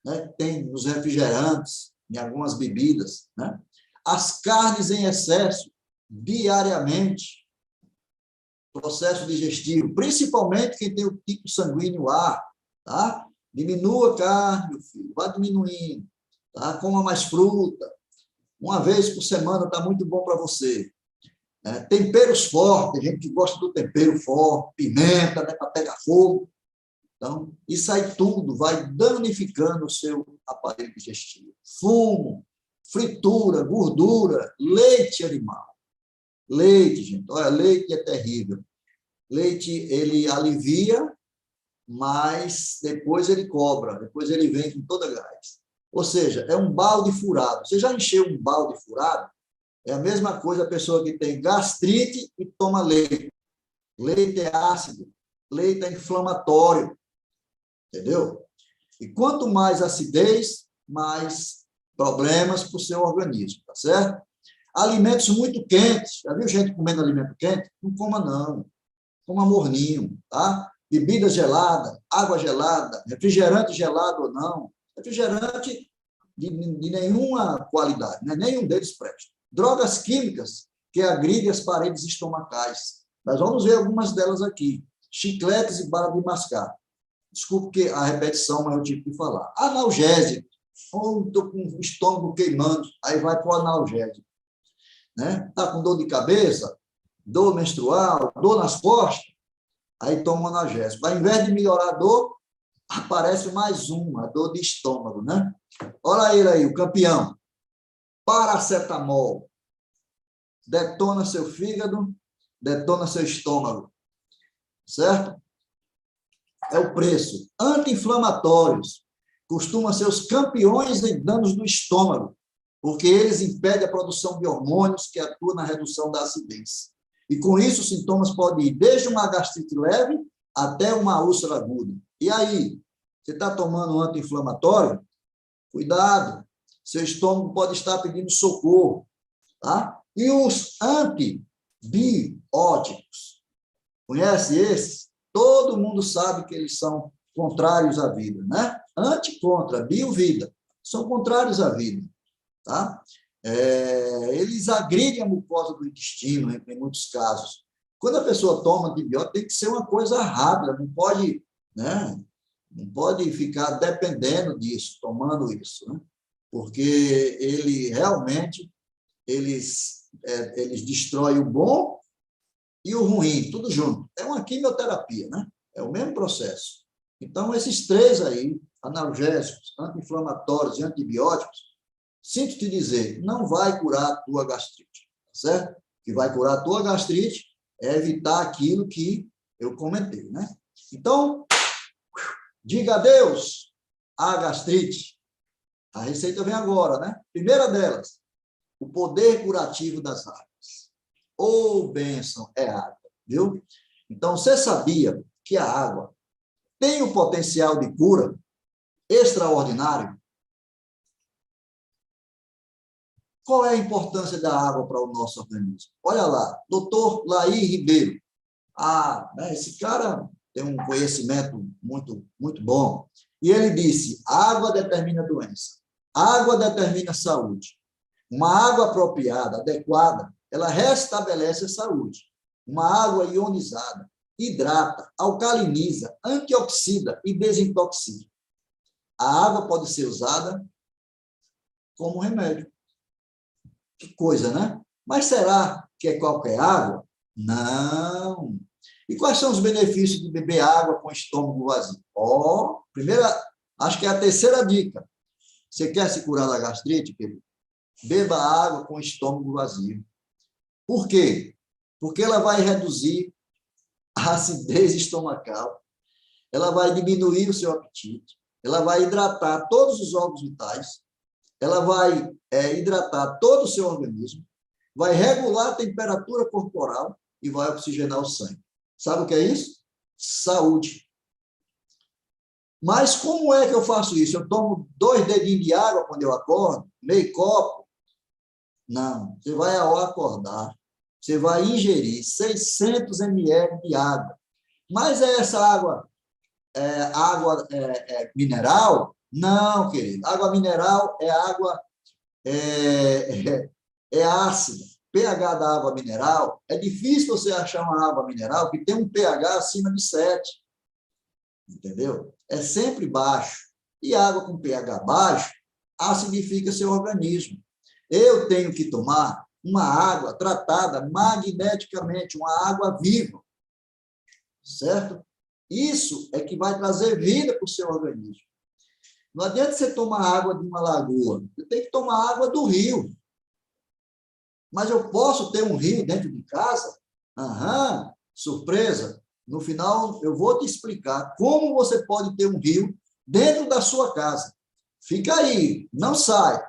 né? Tem nos refrigerantes, em algumas bebidas, né? As carnes em excesso, diariamente, processo digestivo, principalmente quem tem o tipo sanguíneo A, tá? Diminua a carne, meu filho, vá diminuindo, tá? Coma mais fruta, uma vez por semana está muito bom para você. Temperos fortes, tem gente que gosta do tempero forte, pimenta, né, para pegar fogo. Então, isso aí tudo vai danificando o seu aparelho digestivo. Fumo, fritura, gordura, leite animal. Leite, gente, olha, leite é terrível. Leite, ele alivia, mas depois ele cobra, depois ele vem com toda a gás. Ou seja, é um balde furado. Você já encheu um balde furado? É a mesma coisa a pessoa que tem gastrite e toma leite. Leite é ácido, leite é inflamatório, entendeu? E quanto mais acidez, mais problemas para o seu organismo, tá certo? Alimentos muito quentes. Já viu gente comendo alimento quente? Não coma, não. Coma morninho, tá? Bebida gelada, água gelada, refrigerante gelado ou não. Refrigerante de nenhuma qualidade, né? Nenhum deles presta. Drogas químicas que agridem as paredes estomacais. Nós vamos ver algumas delas aqui. Chicletes e bala de mascar. Desculpe a repetição, mas eu tive que falar. Analgésico. Estou com o estômago queimando, aí vai para o analgésico. Está com dor de cabeça, dor menstrual, dor nas costas, aí toma um analgésico. Ao invés de melhorar a dor, aparece mais uma, a dor de estômago, né? Olha ele aí, o campeão. Paracetamol. Detona seu fígado, detona seu estômago. Certo? É o preço. Anti-inflamatórios. Costumam ser os campeões em danos do estômago, porque eles impedem a produção de hormônios que atuam na redução da acidez. E, com isso, os sintomas podem ir desde uma gastrite leve até uma úlcera aguda. E aí, você está tomando um anti-inflamatório? Cuidado, seu estômago pode estar pedindo socorro. Tá? E os antibióticos, conhece esses? Todo mundo sabe que eles são contrários à vida, né? Anti, contra, bio, vida. São contrários à vida, tá? Eles agridem a mucosa do intestino, em muitos casos. Quando a pessoa toma antibiótico, tem que ser uma coisa rápida, não pode, né? Não pode ficar dependendo disso, tomando isso, né? Porque ele realmente eles destroem o bom e o ruim, tudo junto. É uma quimioterapia, né? É o mesmo processo. Então, esses três aí, analgésicos, anti-inflamatórios e antibióticos, sinto te dizer, não vai curar a tua gastrite, certo? O que vai curar a tua gastrite é evitar aquilo que eu comentei, né? Então, diga adeus à gastrite. A receita vem agora, né? Primeira delas, o poder curativo das águas. Ô, bênção, é água, viu? Então, você sabia que a água tem um potencial de cura extraordinário? Qual é a importância da água para o nosso organismo? Olha lá, doutor Laí Ribeiro. Né, esse cara tem um conhecimento muito bom. E ele disse, água determina doença, água determina saúde. Uma água apropriada, adequada, ela restabelece a saúde. Uma água ionizada hidrata, alcaliniza, antioxida e desintoxica. A água pode ser usada como remédio. Que coisa, né? Mas será que é qualquer água? Não. E quais são os benefícios de beber água com estômago vazio? Primeira, acho que é a terceira dica. Você quer se curar da gastrite, querido? Beba água com estômago vazio. Por quê? Porque ela vai reduzir a acidez estomacal, ela vai diminuir o seu apetite, ela vai hidratar todos os órgãos vitais, ela vai hidratar todo o seu organismo, vai regular a temperatura corporal e vai oxigenar o sangue. Sabe o que é isso? Saúde. Mas como é que eu faço isso? Eu tomo 2 dedinhos de água quando eu acordo? Meio copo? Não. Você vai, ao acordar, você vai ingerir 600 ml de água. Mas é essa água mineral? Não, querido. Água mineral é água ácida. pH da água mineral, é difícil você achar uma água mineral que tem um pH acima de 7. Entendeu? É sempre baixo. E água com pH baixo acidifica seu organismo. Eu tenho que tomar uma água tratada magneticamente, uma água viva. Certo? Isso é que vai trazer vida para o seu organismo. Não adianta você tomar água de uma lagoa. Você tem que tomar água do rio. Mas eu posso ter um rio dentro de casa? Surpresa. No final, eu vou te explicar como você pode ter um rio dentro da sua casa. Fica aí, não sai.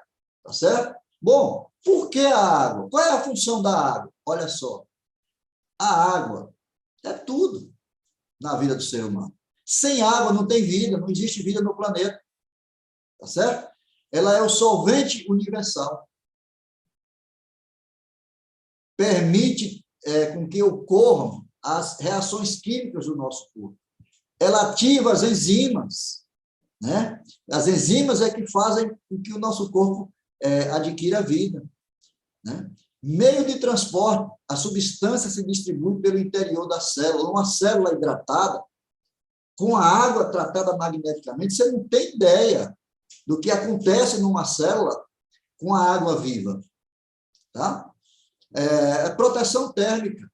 Tá certo? Bom, por que a água? Qual é a função da água? Olha só. A água é tudo na vida do ser humano. Sem água não tem vida, não existe vida no planeta. Tá certo? Ela é o solvente universal. Permite com que ocorram as reações químicas do nosso corpo. Ela ativa as enzimas, né? As enzimas é que fazem com que o nosso corpo adquira vida, né? Meio de transporte, a substância se distribui pelo interior da célula. Uma célula hidratada, com a água tratada magneticamente, você não tem ideia do que acontece numa célula com a água viva. Tá? Proteção térmica.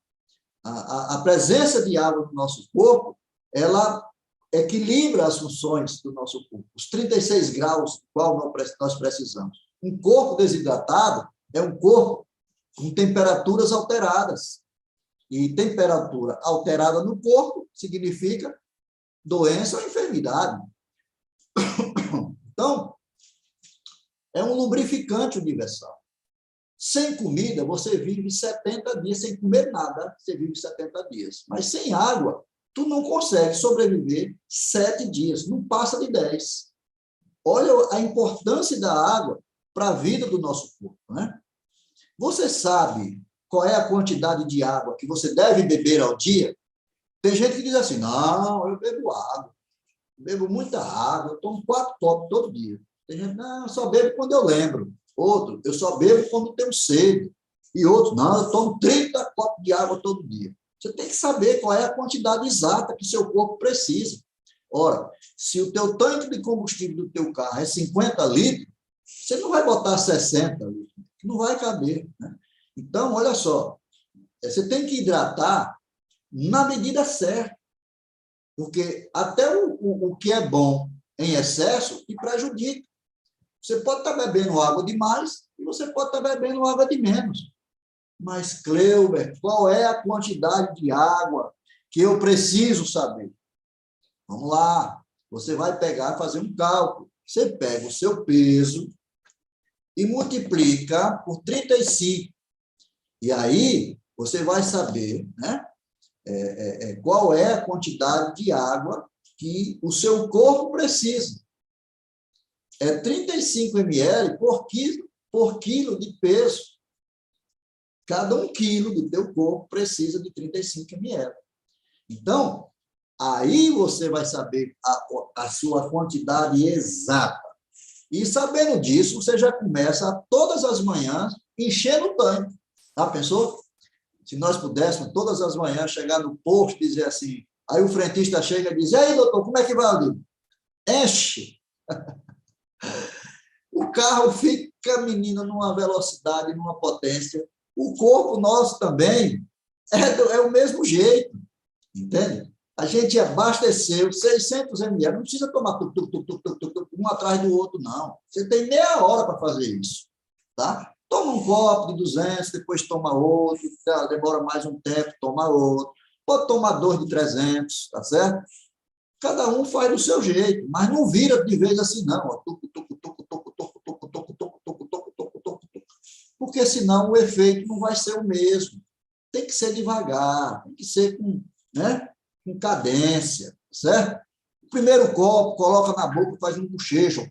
A presença de água no nosso corpo, ela equilibra as funções do nosso corpo. Os 36 graus, qual nós precisamos. Um corpo desidratado é um corpo com temperaturas alteradas. E temperatura alterada no corpo significa doença ou enfermidade. Então, é um lubrificante universal. Sem comida, você vive 70 dias, sem comer nada, você vive 70 dias. Mas sem água, tu não consegue sobreviver 7 dias, não passa de 10. Olha a importância da água para a vida do nosso corpo, né? Você sabe qual é a quantidade de água que você deve beber ao dia? Tem gente que diz assim, não, eu bebo água, bebo muita água, eu tomo 4 copos todo dia. Tem gente, não, eu só bebo quando eu lembro. Outro, eu só bebo quando tenho sede. E outro, não, eu tomo 30 copos de água todo dia. Você tem que saber qual é a quantidade exata que seu corpo precisa. Ora, se o teu tanque de combustível do teu carro é 50 litros, você não vai botar 60 litros, não vai caber, né? Então, olha só, você tem que hidratar na medida certa, porque até o que é bom em excesso te prejudica. Você pode estar bebendo água demais e você pode estar bebendo água de menos. Mas, Cleuber, qual é a quantidade de água que eu preciso saber? Vamos lá. Você vai pegar e fazer um cálculo. Você pega o seu peso e multiplica por 35. E aí, você vai saber, né, qual é a quantidade de água que o seu corpo precisa. É 35 ml por quilo por quilo de peso. Cada 1 quilo do teu corpo precisa de 35 ml. Então, aí você vai saber a sua quantidade exata. E sabendo disso, você já começa todas as manhãs enchendo o tanque. Tá? Pensou? Se nós pudéssemos todas as manhãs chegar no posto e dizer assim, aí o frentista chega e diz, e aí, doutor, como é que vai ali? Enche. O carro fica, menina, numa velocidade, numa potência. O corpo nosso também é o mesmo jeito, entende? A gente abasteceu 600 ml, não precisa tomar um atrás do outro, não. Você tem meia hora para fazer isso, tá? Toma um copo de 200, depois toma outro, tá? Demora mais um tempo, toma outro. Pode tomar 2 de 300, tá certo? Cada um faz do seu jeito, mas não vira de vez assim, não. Porque senão o efeito não vai ser o mesmo. Tem que ser devagar, tem que ser com, né, com cadência, certo? O primeiro copo, coloca na boca e faz um bochecho,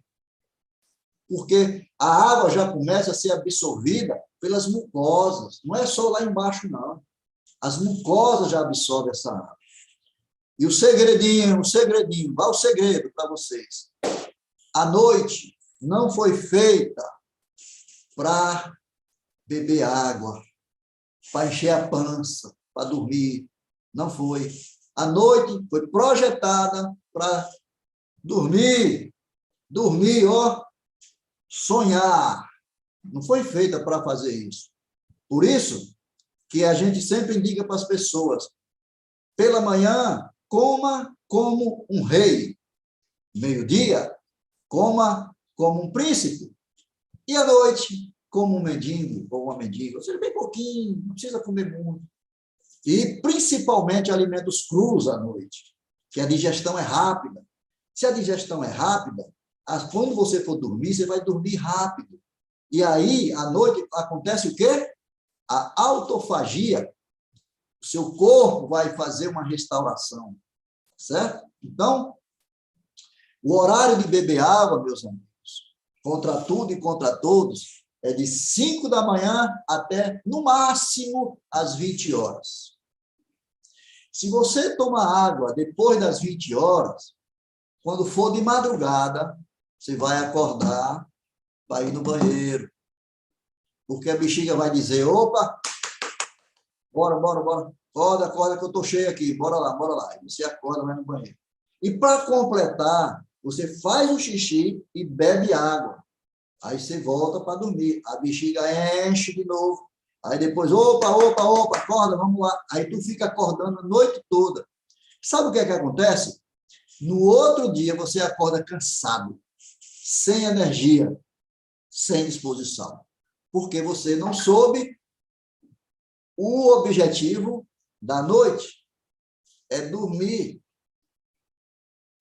porque a água já começa a ser absorvida pelas mucosas. Não é só lá embaixo, não. As mucosas já absorvem essa água. E o segredinho, vai o segredo para vocês. A noite não foi feita para beber água, para encher a pança, para dormir. Não foi. A noite foi projetada para dormir. Dormir, ó, sonhar. Não foi feita para fazer isso. Por isso que a gente sempre indica para as pessoas, pela manhã, coma como um rei. Meio-dia, coma como um príncipe. E à noite, como um mendigo ou uma mendiga. Ou seja, bem pouquinho, não precisa comer muito. E, principalmente, alimentos crus à noite, que a digestão é rápida. Se a digestão é rápida, quando você for dormir, você vai dormir rápido. E aí, à noite, acontece o quê? A autofagia. O seu corpo vai fazer uma restauração. Certo? Então, o horário de beber água, meus amigos, contra tudo e contra todos, é de 5 da manhã até, no máximo, às 20 horas. Se você toma água depois das 20 horas, quando for de madrugada, você vai acordar para ir no banheiro. Porque a bexiga vai dizer, opa, bora. Acorda que eu estou cheio aqui, bora lá. E você acorda, vai no banheiro. E para completar, você faz o xixi e bebe água. Aí você volta para dormir. A bexiga enche de novo. Aí depois, opa, acorda, vamos lá. Aí tu fica acordando a noite toda. Sabe o que é que acontece? No outro dia você acorda cansado, sem energia, sem disposição. Porque você não soube o objetivo da noite. É dormir.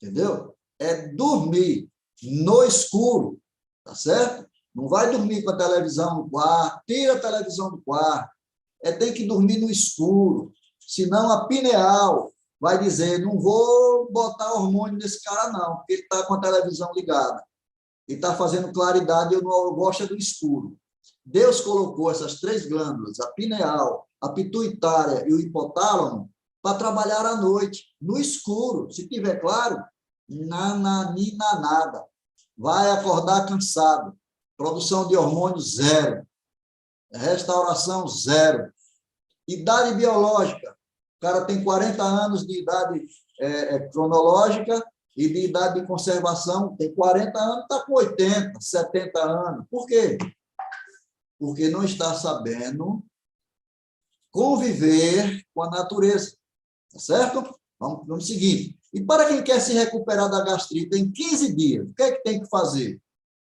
Entendeu? É dormir no escuro. Tá certo? Não vai dormir com a televisão no quarto, tira a televisão do quarto. Tem que dormir no escuro. Senão a pineal vai dizer, não vou botar hormônio nesse cara não, porque ele está com a televisão ligada. Ele está fazendo claridade, eu gosto do escuro. Deus colocou essas 3 glândulas, a pineal, a pituitária e o hipotálamo, para trabalhar à noite, no escuro. Se tiver claro, nada. Vai acordar cansado. Produção de hormônio 0. Restauração 0. Idade biológica. O cara tem 40 anos de idade cronológica e de idade de conservação. Tem 40 anos, está com 80, 70 anos. Por quê? Porque não está sabendo conviver com a natureza. Tá certo? Vamos seguir. E para quem quer se recuperar da gastrite em 15 dias, o que é que tem que fazer?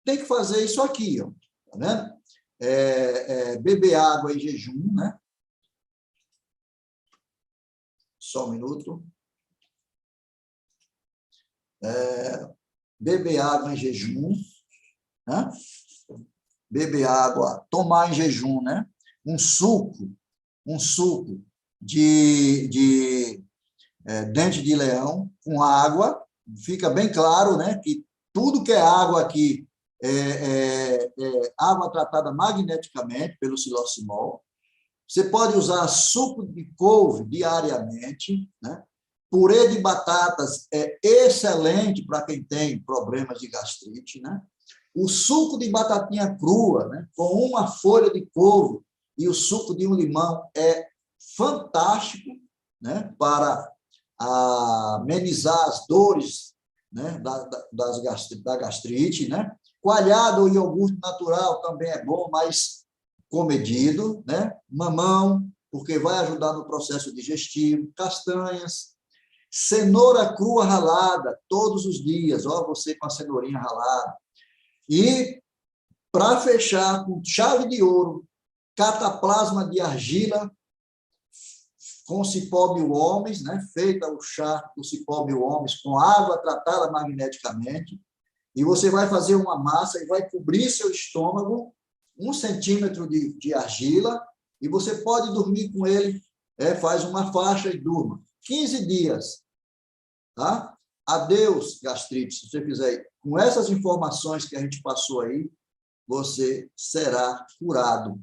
Tem que fazer isso aqui, ó. Tá vendo? Beber água em jejum, né? Só um minuto. Beber água em jejum, né? Beber água, tomar em jejum, né? Um suco de dente de leão com água, fica bem claro, né, que tudo que é água aqui água tratada magneticamente pelo siloximol. Você pode usar suco de couve diariamente, né? Purê de batatas é excelente para quem tem problemas de gastrite, né? O suco de batatinha crua, né? Com uma folha de couve e o suco de um limão é fantástico, né? Para amenizar as dores, né? da gastrite, né? Coalhado ou iogurte natural também é bom, mas comedido, né? Mamão, porque vai ajudar no processo digestivo, castanhas, cenoura crua ralada, todos os dias, ó, você com a cenourinha ralada. E, para fechar, com chave de ouro, cataplasma de argila com cipó mil homens, né? Feita o chá do cipó mil homens com água tratada magneticamente, e você vai fazer uma massa e vai cobrir seu estômago 1 centímetro de argila, e você pode dormir com ele, faz uma faixa e durma. 15 dias. Tá? Adeus, gastrite. Se você fizer com essas informações que a gente passou aí, você será curado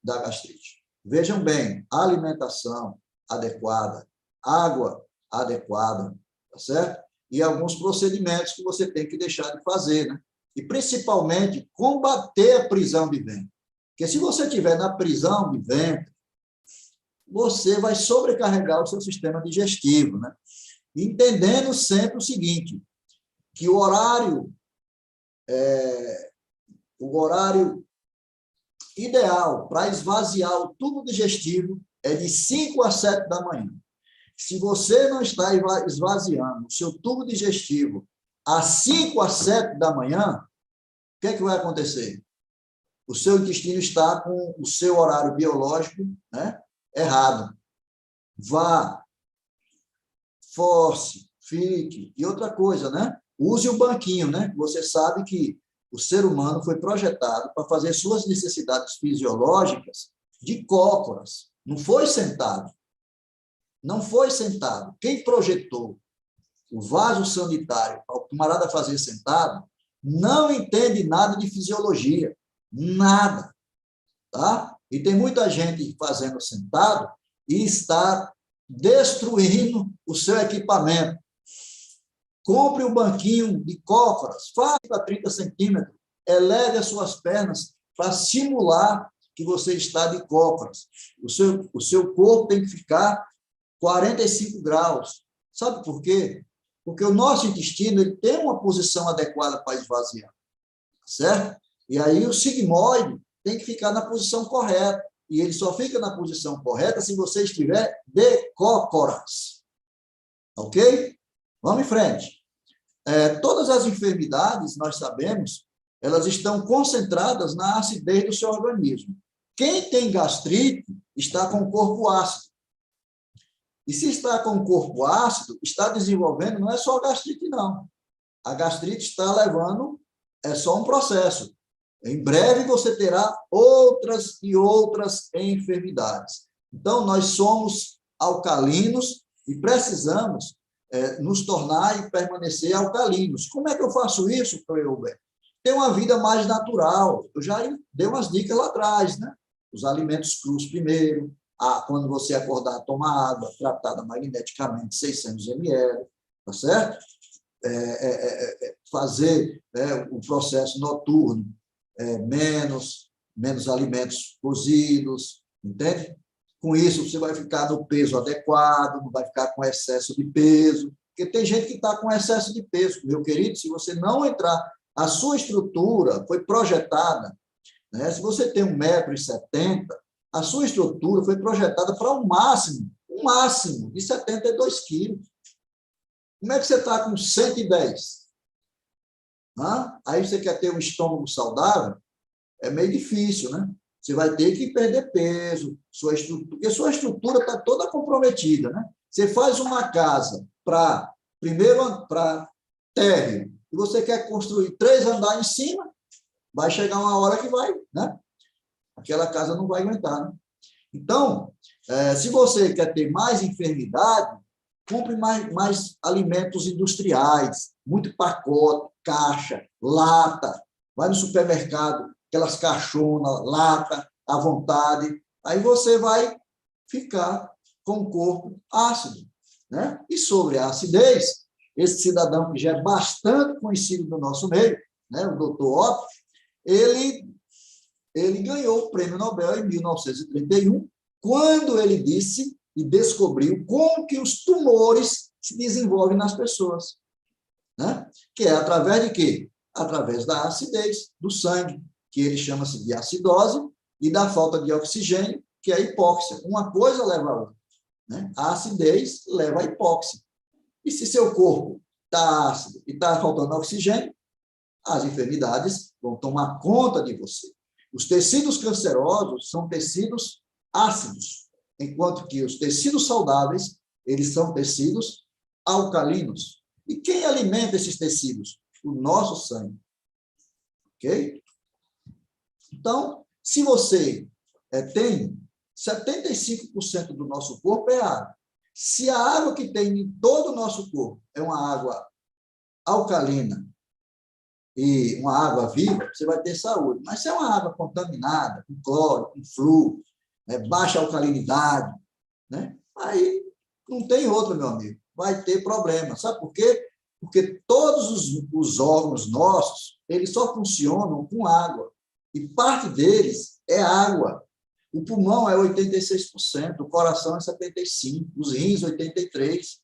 da gastrite. Vejam bem, alimentação adequada, água adequada, tá certo? E alguns procedimentos que você tem que deixar de fazer, né? E, principalmente, combater a prisão de ventre. Porque se você estiver na prisão de ventre, você vai sobrecarregar o seu sistema digestivo, né? Entendendo sempre o seguinte, que o horário ideal para esvaziar o tubo digestivo é de 5 a 7 da manhã. Se você não está esvaziando o seu tubo digestivo às 5 a 7 da manhã, o que é que vai acontecer? O seu intestino está com o seu horário biológico, né, errado. Vá, force, fique. E outra coisa, né? Use o banquinho, né? Você sabe que o ser humano foi projetado para fazer suas necessidades fisiológicas de cócoras. Não foi sentado. Não foi sentado. Quem projetou o vaso sanitário para o camarada fazer sentado não entende nada de fisiologia. Nada. Tá? E tem muita gente fazendo sentado e está destruindo o seu equipamento. Compre um banquinho de cócoras, faça para 30 centímetros, eleve as suas pernas para simular que você está de cócoras. O seu corpo tem que ficar 45 graus. Sabe por quê? Porque o nosso intestino ele tem uma posição adequada para esvaziar, certo? E aí o sigmoide tem que ficar na posição correta. E ele só fica na posição correta se você estiver de cócoras. Ok? Vamos em frente. Todas as enfermidades, nós sabemos, elas estão concentradas na acidez do seu organismo. Quem tem gastrite está com o corpo ácido. E se está com o corpo ácido, está desenvolvendo, não é só a gastrite, não. A gastrite está levando, é só um processo. Em breve você terá outras e outras enfermidades. Então, nós somos alcalinos e precisamos nos tornar e permanecer alcalinos. Como é que eu faço isso, Cleuber? Ter uma vida mais natural. Eu já dei umas dicas lá atrás, né? Os alimentos crus primeiro, quando você acordar, tomar água tratada magneticamente, 600 ml, tá certo? Fazer o processo noturno, menos alimentos cozidos, entende? Com isso, você vai ficar no peso adequado, não vai ficar com excesso de peso, porque tem gente que está com excesso de peso. Meu querido, se você não entrar, a sua estrutura foi projetada, né? Se você tem 1,70 m, a sua estrutura foi projetada para um máximo de 72 quilos. Como é que você está com 110? Aí você quer ter um estômago saudável? É meio difícil, né? Você vai ter que perder peso, porque sua estrutura está toda comprometida, né? Você faz uma casa para térreo, e você quer construir 3 andares em cima, vai chegar uma hora que vai, né? Aquela casa não vai aguentar, né? Então, se você quer ter mais enfermidade, compre mais alimentos industriais, muito pacote, caixa, lata. Vai no supermercado, aquelas caixonas, lata, à vontade. Aí você vai ficar com o corpo ácido, né? E sobre a acidez, esse cidadão que já é bastante conhecido no nosso meio, né, o doutor Otto, ele ganhou o Prêmio Nobel em 1931, quando ele disse e descobriu como que os tumores se desenvolvem nas pessoas, né? Que é através de quê? Através da acidez do sangue, que ele chama-se de acidose, e da falta de oxigênio, que é a hipóxia. Uma coisa leva a outra, né? A acidez leva à hipóxia. E se seu corpo está ácido e está faltando oxigênio, as enfermidades vão tomar conta de você. Os tecidos cancerosos são tecidos ácidos, enquanto que os tecidos saudáveis, eles são tecidos alcalinos. E quem alimenta esses tecidos? O nosso sangue. Ok? Então, se você tem 75% do nosso corpo é água. Se a água que tem em todo o nosso corpo é uma água alcalina e uma água viva, você vai ter saúde. Mas se é uma água contaminada, com cloro, com flúor, baixa alcalinidade, né? Aí não tem outra, meu amigo. Vai ter problema. Sabe por quê? Porque todos os órgãos nossos, eles só funcionam com água. E parte deles é água. O pulmão é 86%, o coração é 75%, os rins 83%,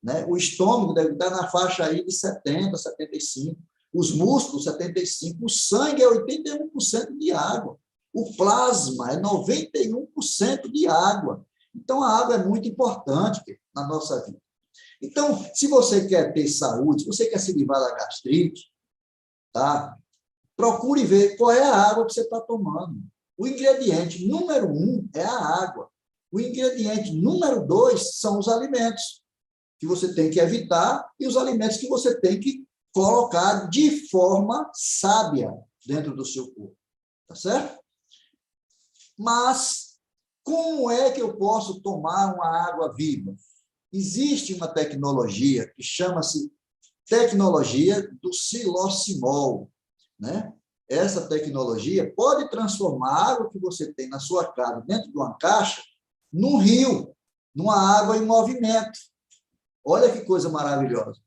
né? O estômago deve estar na faixa aí de 70%, 75%, os músculos 75%, o sangue é 81% de água, o plasma é 91% de água. Então, a água é muito importante na nossa vida. Então, se você quer ter saúde, se você quer se livrar da gastrite, tá? Procure ver qual é a água que você está tomando. O ingrediente número 1 é a água. O ingrediente número 2 são os alimentos que você tem que evitar e os alimentos que você tem que colocar de forma sábia dentro do seu corpo. Tá certo? Mas como é que eu posso tomar uma água viva? Existe uma tecnologia que chama-se tecnologia do silocimol, né? Essa tecnologia pode transformar a água que você tem na sua casa, dentro de uma caixa, num rio, numa água em movimento. Olha que coisa maravilhosa.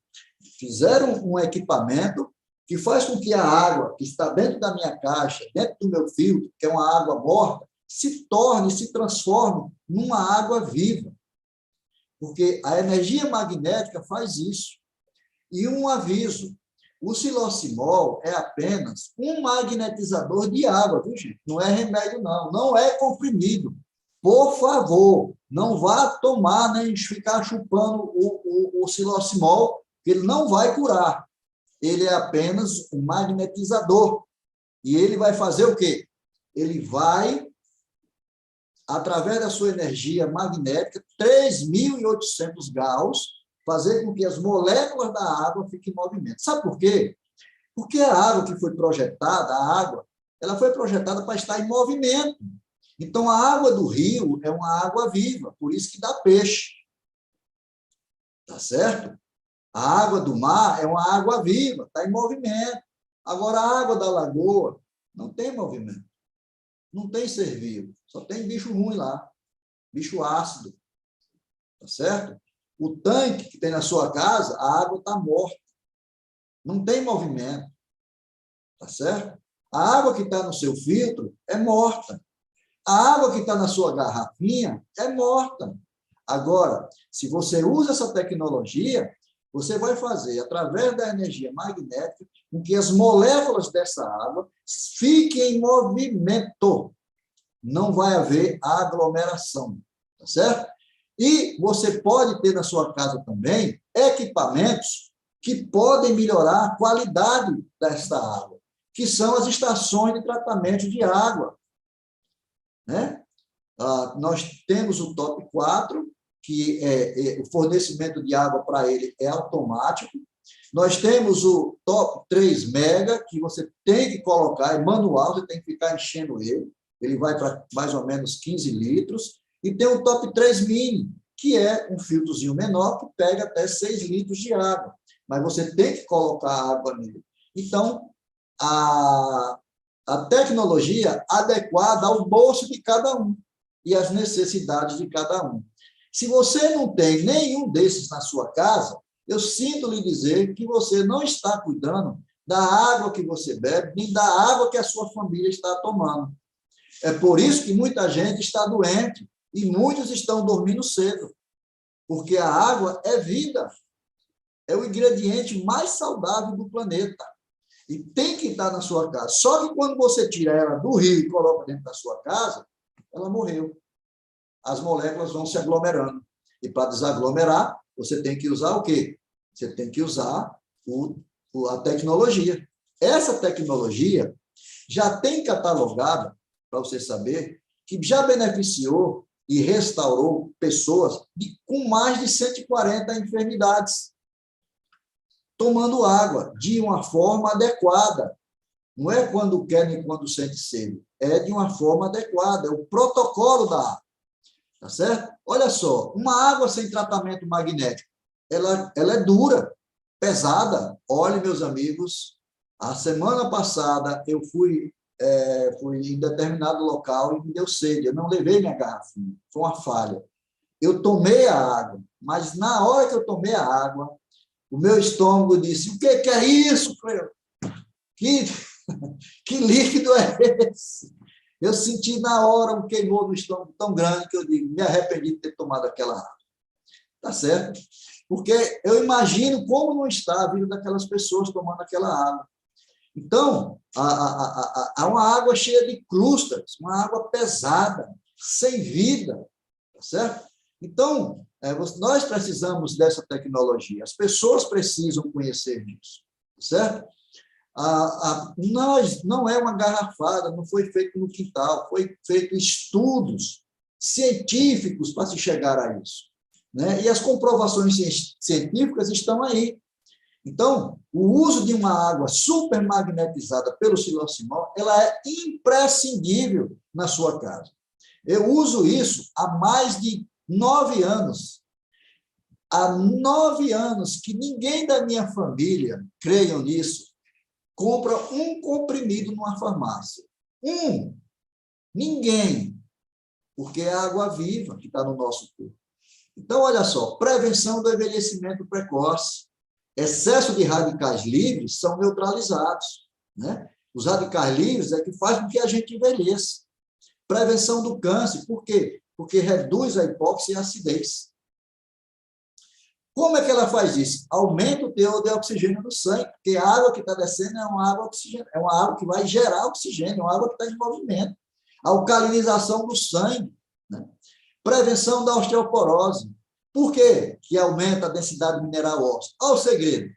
Fizeram um equipamento que faz com que a água que está dentro da minha caixa, dentro do meu filtro, que é uma água morta, se torne, se transforme numa água viva. Porque a energia magnética faz isso. E um aviso, o silocimol é apenas um magnetizador de água, viu, gente? Não é remédio, não. Não é comprimido. Por favor, não vá tomar, nem ficar chupando o silocimol, que ele não vai curar. Ele é apenas um magnetizador. E ele vai fazer o quê? Ele vai, através da sua energia magnética, 3.800 Gauss, fazer com que as moléculas da água fiquem em movimento. Sabe por quê? Porque a água que foi projetada, a água, ela foi projetada para estar em movimento. Então, a água do rio é uma água viva, por isso que dá peixe. Tá certo? A água do mar é uma água viva, está em movimento. Agora, a água da lagoa não tem movimento. Não tem ser vivo. Só tem bicho ruim lá. Bicho ácido. Tá certo? O tanque que tem na sua casa, a água está morta. Não tem movimento. Tá certo? A água que está no seu filtro é morta. A água que está na sua garrafinha é morta. Agora, se você usa essa tecnologia, você vai fazer, através da energia magnética, com que as moléculas dessa água fiquem em movimento. Não vai haver aglomeração. Tá certo? E você pode ter na sua casa também equipamentos que podem melhorar a qualidade desta água, que são as estações de tratamento de água. Né? Nós temos o top 4, que o fornecimento de água para ele é automático. Nós temos o top 3 mega, que você tem que colocar, é manual, você tem que ficar enchendo ele vai para mais ou menos 15 litros. E tem o top 3 mini, que é um filtrozinho menor que pega até 6 litros de água, mas você tem que colocar água nele. Então, a tecnologia adequada ao bolso de cada um e às necessidades de cada um. Se você não tem nenhum desses na sua casa, eu sinto lhe dizer que você não está cuidando da água que você bebe, nem da água que a sua família está tomando. É por isso que muita gente está doente e muitos estão dormindo cedo, porque a água é vida, é o ingrediente mais saudável do planeta e tem que estar na sua casa. Só que quando você tira ela do rio e coloca dentro da sua casa, ela morreu. As moléculas vão se aglomerando. E para desaglomerar, você tem que usar o quê? Você tem que usar a tecnologia. Essa tecnologia já tem catalogada, para você saber, que já beneficiou e restaurou pessoas com mais de 140 enfermidades, tomando água de uma forma adequada. Não é quando quer nem quando sente sede, é de uma forma adequada, é o protocolo da água. Tá certo? Olha só, uma água sem tratamento magnético, ela é dura, pesada. Olha, meus amigos, a semana passada eu fui em determinado local e me deu sede. Eu não levei minha garrafinha, foi uma falha. Eu tomei a água, mas na hora que eu tomei a água, o meu estômago disse: o que é isso, Cleo? Que líquido é esse? Eu senti na hora um queimor no estômago tão grande que eu digo, me arrependi de ter tomado aquela água. Tá certo? Porque eu imagino como não está a vida daquelas pessoas tomando aquela água. Então, há uma água cheia de crustas, uma água pesada, sem vida. Tá certo? Então, nós precisamos dessa tecnologia. As pessoas precisam conhecer isso. Tá certo? Nós não é uma garrafada, não foi feito no quintal, foi feito estudos científicos para se chegar a isso, né? E as comprovações científicas estão aí. Então, o uso de uma água supermagnetizada pelo siloximol, ela é imprescindível na sua casa. Eu uso isso há mais de 9 anos. Há 9 anos que ninguém da minha família, creiam nisso, compra um comprimido numa farmácia. Ninguém. Porque é a água viva que está no nosso corpo. Então, olha só, prevenção do envelhecimento precoce. Excesso de radicais livres são neutralizados, né? Os radicais livres é que fazem com que a gente envelheça. Prevenção do câncer. Por quê? Porque reduz a hipóxia e a acidez. Como é que ela faz isso? Aumenta o teor de oxigênio no sangue, porque a água que está descendo é uma água que vai gerar oxigênio, é uma água que está em movimento. A alcalinização do sangue, né? Prevenção da osteoporose. Por quê que aumenta a densidade mineral óssea? Olha o segredo.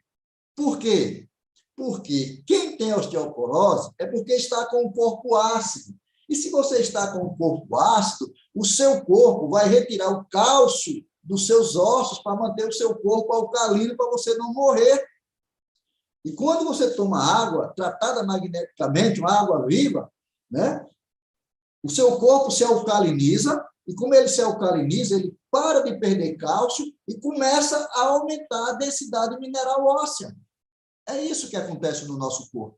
Por quê? Porque quem tem osteoporose é porque está com o corpo ácido. E se você está com o corpo ácido, o seu corpo vai retirar o cálcio dos seus ossos para manter o seu corpo alcalino, para você não morrer. E quando você toma água tratada magneticamente, uma água viva, né, o seu corpo se alcaliniza, e como ele se alcaliniza, ele para de perder cálcio e começa a aumentar a densidade mineral óssea. É isso que acontece no nosso corpo.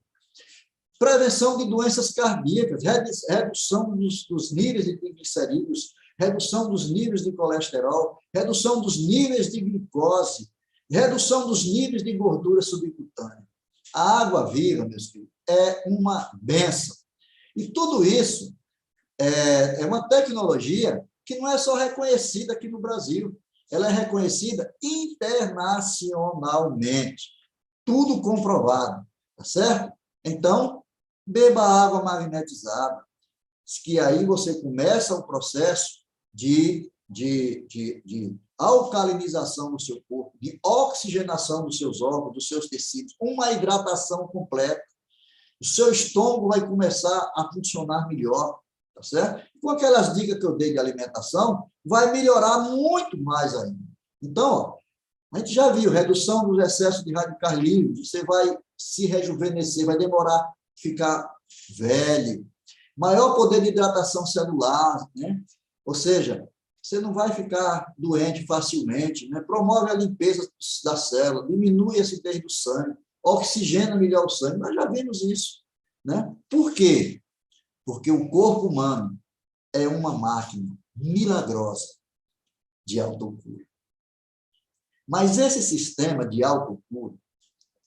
Prevenção de doenças cardíacas, redução dos níveis de triglicerídeos, redução dos níveis de colesterol, redução dos níveis de glicose, redução dos níveis de gordura subcutânea. A água viva, meus filhos, é uma bênção. E tudo isso é uma tecnologia que não é só reconhecida aqui no Brasil, ela é reconhecida internacionalmente. Tudo comprovado, tá certo? Então, beba água magnetizada, que aí você começa o processo de alcalinização do seu corpo, de oxigenação dos seus órgãos, dos seus tecidos, uma hidratação completa. O seu estômago vai começar a funcionar melhor, tá certo? Com aquelas dicas que eu dei de alimentação, vai melhorar muito mais ainda. Então, ó, a gente já viu, redução dos excessos de radicais livres, você vai se rejuvenescer, vai demorar a ficar velho. Maior poder de hidratação celular, né? Ou seja, você não vai ficar doente facilmente, né? Promove a limpeza da célula, diminui a acidez do sangue, oxigena melhor o sangue. Nós já vimos isso, né? Por quê? Porque o corpo humano é uma máquina milagrosa de autocura. Mas esse sistema de autocura,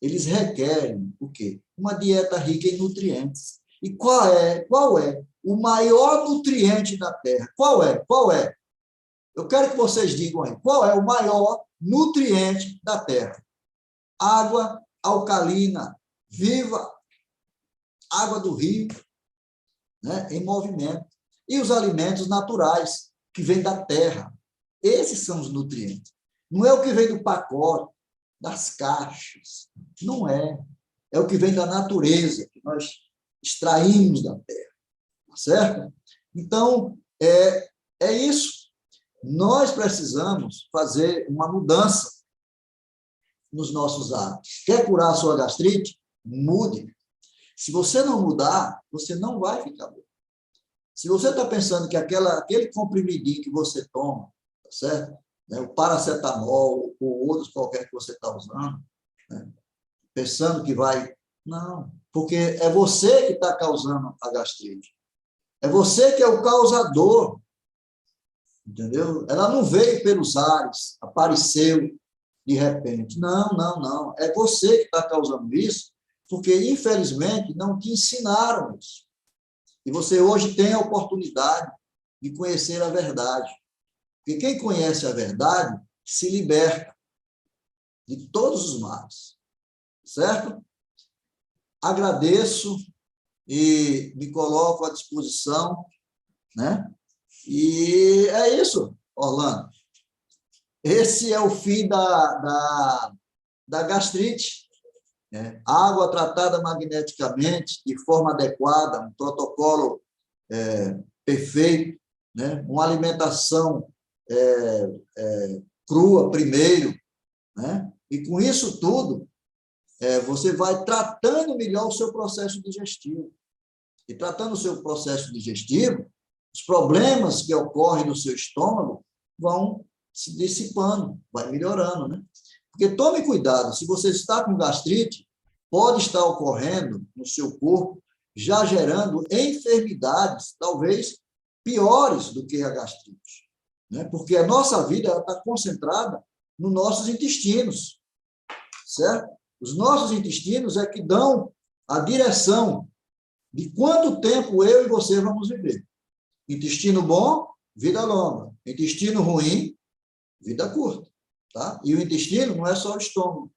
eles requerem o quê? Uma dieta rica em nutrientes. E qual é o maior nutriente da Terra? Qual é? Qual é? Eu quero que vocês digam aí, qual é o maior nutriente da Terra? Água alcalina, viva, água do rio, né, em movimento. E os alimentos naturais, que vêm da terra. Esses são os nutrientes. Não é o que vem do pacote, das caixas. Não é. É o que vem da natureza, que nós extraímos da terra. Tá certo? Então, é isso. Nós precisamos fazer uma mudança nos nossos hábitos. Quer curar a sua gastrite? Mude. Se você não mudar, você não vai ficar bom. Se você está pensando que aquele comprimidinho que você toma, tá certo? Né, o paracetamol ou outros qualquer que você está usando, né, pensando que vai... Não, porque é você que está causando a gastrite. É você que é o causador. Entendeu? Ela não veio pelos ares, apareceu de repente. Não, não, não. É você que está causando isso, porque, infelizmente, não te ensinaram isso. E você hoje tem a oportunidade de conhecer a verdade. Porque quem conhece a verdade se liberta de todos os males. Certo? Agradeço e me coloco à disposição, né? E é isso, Orlando. Esse é o fim da gastrite. Né? Água tratada magneticamente, de forma adequada, um protocolo perfeito, né? Uma alimentação crua primeiro, né? E com isso tudo, você vai tratando melhor o seu processo digestivo. E tratando o seu processo digestivo, os problemas que ocorrem no seu estômago vão se dissipando, vai melhorando, né? Porque tome cuidado, se você está com gastrite, pode estar ocorrendo no seu corpo, já gerando enfermidades, talvez piores do que a gastrite, né? Porque a nossa vida está concentrada nos nossos intestinos, certo? Os nossos intestinos é que dão a direção de quanto tempo eu e você vamos viver. Intestino bom, vida longa. Intestino ruim, vida curta. Tá? E o intestino não é só o estômago,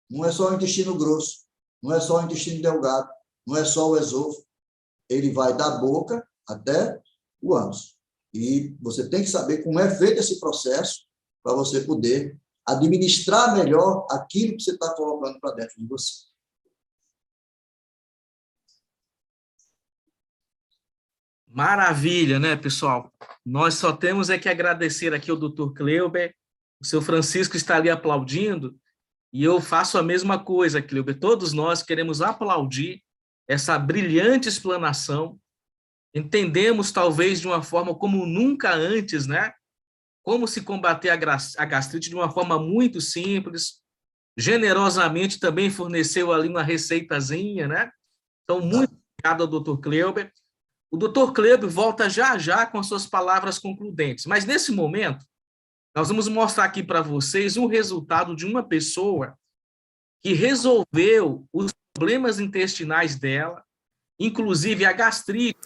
não é só o intestino grosso, não é só o intestino delgado, não é só o esôfago. Ele vai da boca até o ânus. E você tem que saber como é feito esse processo para você poder administrar melhor aquilo que você está colocando para dentro de você. Maravilha, né, pessoal? Nós só temos que agradecer aqui ao Dr. Kleuber. O seu Francisco está ali aplaudindo, e eu faço a mesma coisa, Kleuber. Todos nós queremos aplaudir essa brilhante explanação. Entendemos, talvez, de uma forma como nunca antes, né? Como se combater a gastrite de uma forma muito simples. Generosamente também forneceu ali uma receitazinha, né? Então, muito obrigado ao Dr. Kleuber. O Dr. Kleuber volta já já com suas palavras concludentes, mas nesse momento, nós vamos mostrar aqui para vocês um resultado de uma pessoa que resolveu os problemas intestinais dela, inclusive a gastrite,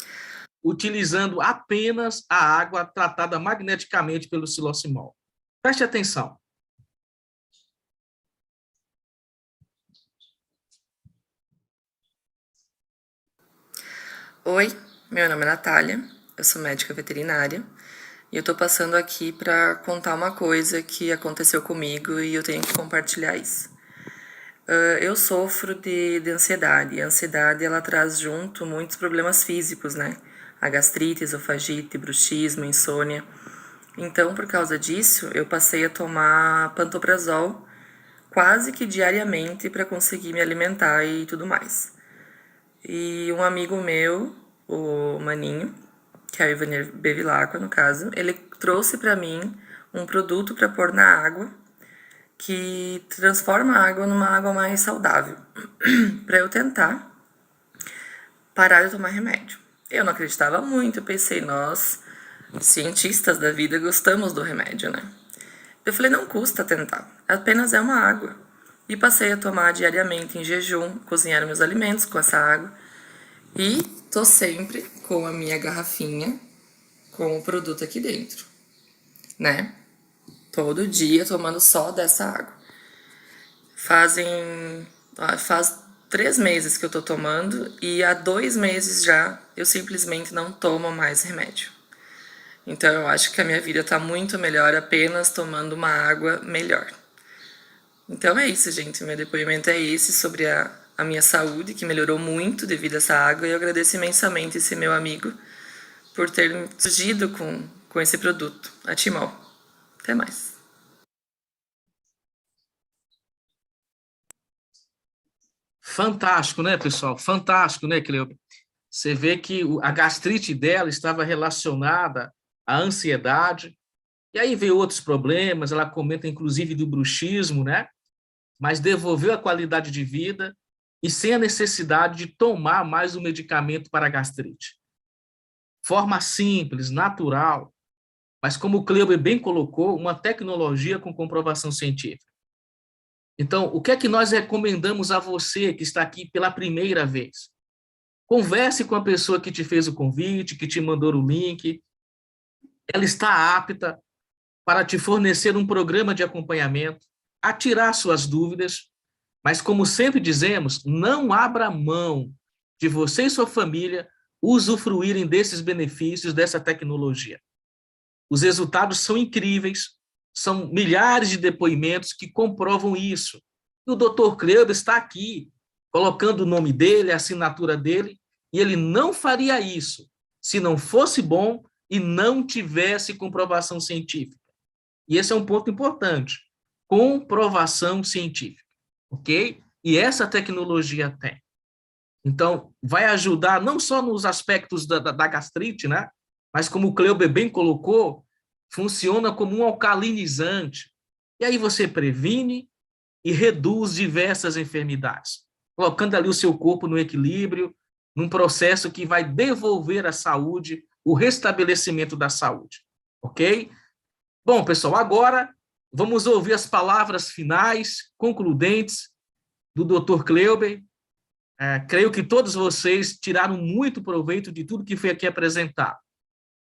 utilizando apenas a água tratada magneticamente pelo silocimol. Preste atenção. Oi, meu nome é Natália, eu sou médica veterinária e eu tô passando aqui para contar uma coisa que aconteceu comigo e eu tenho que compartilhar isso. Eu sofro de ansiedade, e a ansiedade ela traz junto muitos problemas físicos, né? A gastrite, esofagite, bruxismo, insônia. Então, por causa disso, eu passei a tomar pantoprazol quase que diariamente para conseguir me alimentar e tudo mais. E um amigo meu, o Maninho, que é o Ivanir Bevilacqua, no caso, ele trouxe para mim um produto para pôr na água que transforma a água numa água mais saudável, para eu tentar parar de tomar remédio. Eu não acreditava muito, eu pensei, nós, cientistas da vida, gostamos do remédio, né? Eu falei, não custa tentar, apenas é uma água. E passei a tomar diariamente em jejum, cozinhar meus alimentos com essa água. E tô sempre com a minha garrafinha com o produto aqui dentro, né? Todo dia tomando só dessa água. Faz 3 meses que eu tô tomando e há 2 meses já eu simplesmente não tomo mais remédio. Então eu acho que a minha vida tá muito melhor apenas tomando uma água melhor. Então é isso, gente. Meu depoimento é esse sobre a minha saúde, que melhorou muito devido a essa água. E eu agradeço imensamente esse meu amigo por ter me surgido com esse produto, a Timol. Até mais. Fantástico, né, pessoal? Fantástico, né, Cleo? Você vê que a gastrite dela estava relacionada à ansiedade, e aí veio outros problemas, ela comenta inclusive do bruxismo, né? Mas devolveu a qualidade de vida e sem a necessidade de tomar mais o medicamento para a gastrite. Forma simples, natural, mas como o Cleuber bem colocou, uma tecnologia com comprovação científica. Então, o que é que nós recomendamos a você que está aqui pela primeira vez? Converse com a pessoa que te fez o convite, que te mandou o link. Ela está apta para te fornecer um programa de acompanhamento, a tirar suas dúvidas, mas como sempre dizemos, não abra mão de você e sua família usufruírem desses benefícios, dessa tecnologia. Os resultados são incríveis, são milhares de depoimentos que comprovam isso. E o Dr. Cleuber está aqui, colocando o nome dele, a assinatura dele, e ele não faria isso se não fosse bom e não tivesse comprovação científica. E esse é um ponto importante. Comprovação científica, ok? E essa tecnologia tem. Então, vai ajudar não só nos aspectos da gastrite, né? Mas como o Cleuber bem colocou, funciona como um alcalinizante. E aí você previne e reduz diversas enfermidades, colocando ali o seu corpo no equilíbrio, num processo que vai devolver a saúde, o restabelecimento da saúde, ok? Bom, pessoal, agora vamos ouvir as palavras finais, concludentes, do Dr. Cleuber. Creio que todos vocês tiraram muito proveito de tudo que foi aqui apresentado.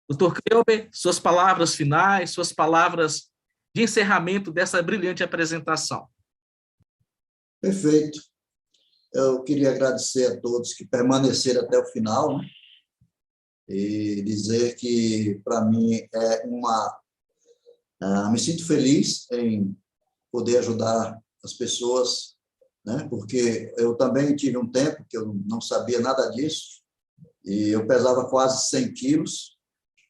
Dr. Cleuber, suas palavras finais, suas palavras de encerramento dessa brilhante apresentação. Perfeito. Eu queria agradecer a todos que permaneceram até o final, né? E dizer que, para mim, me sinto feliz em poder ajudar as pessoas, né? Porque eu também tive um tempo que eu não sabia nada disso, e eu pesava quase 100 quilos,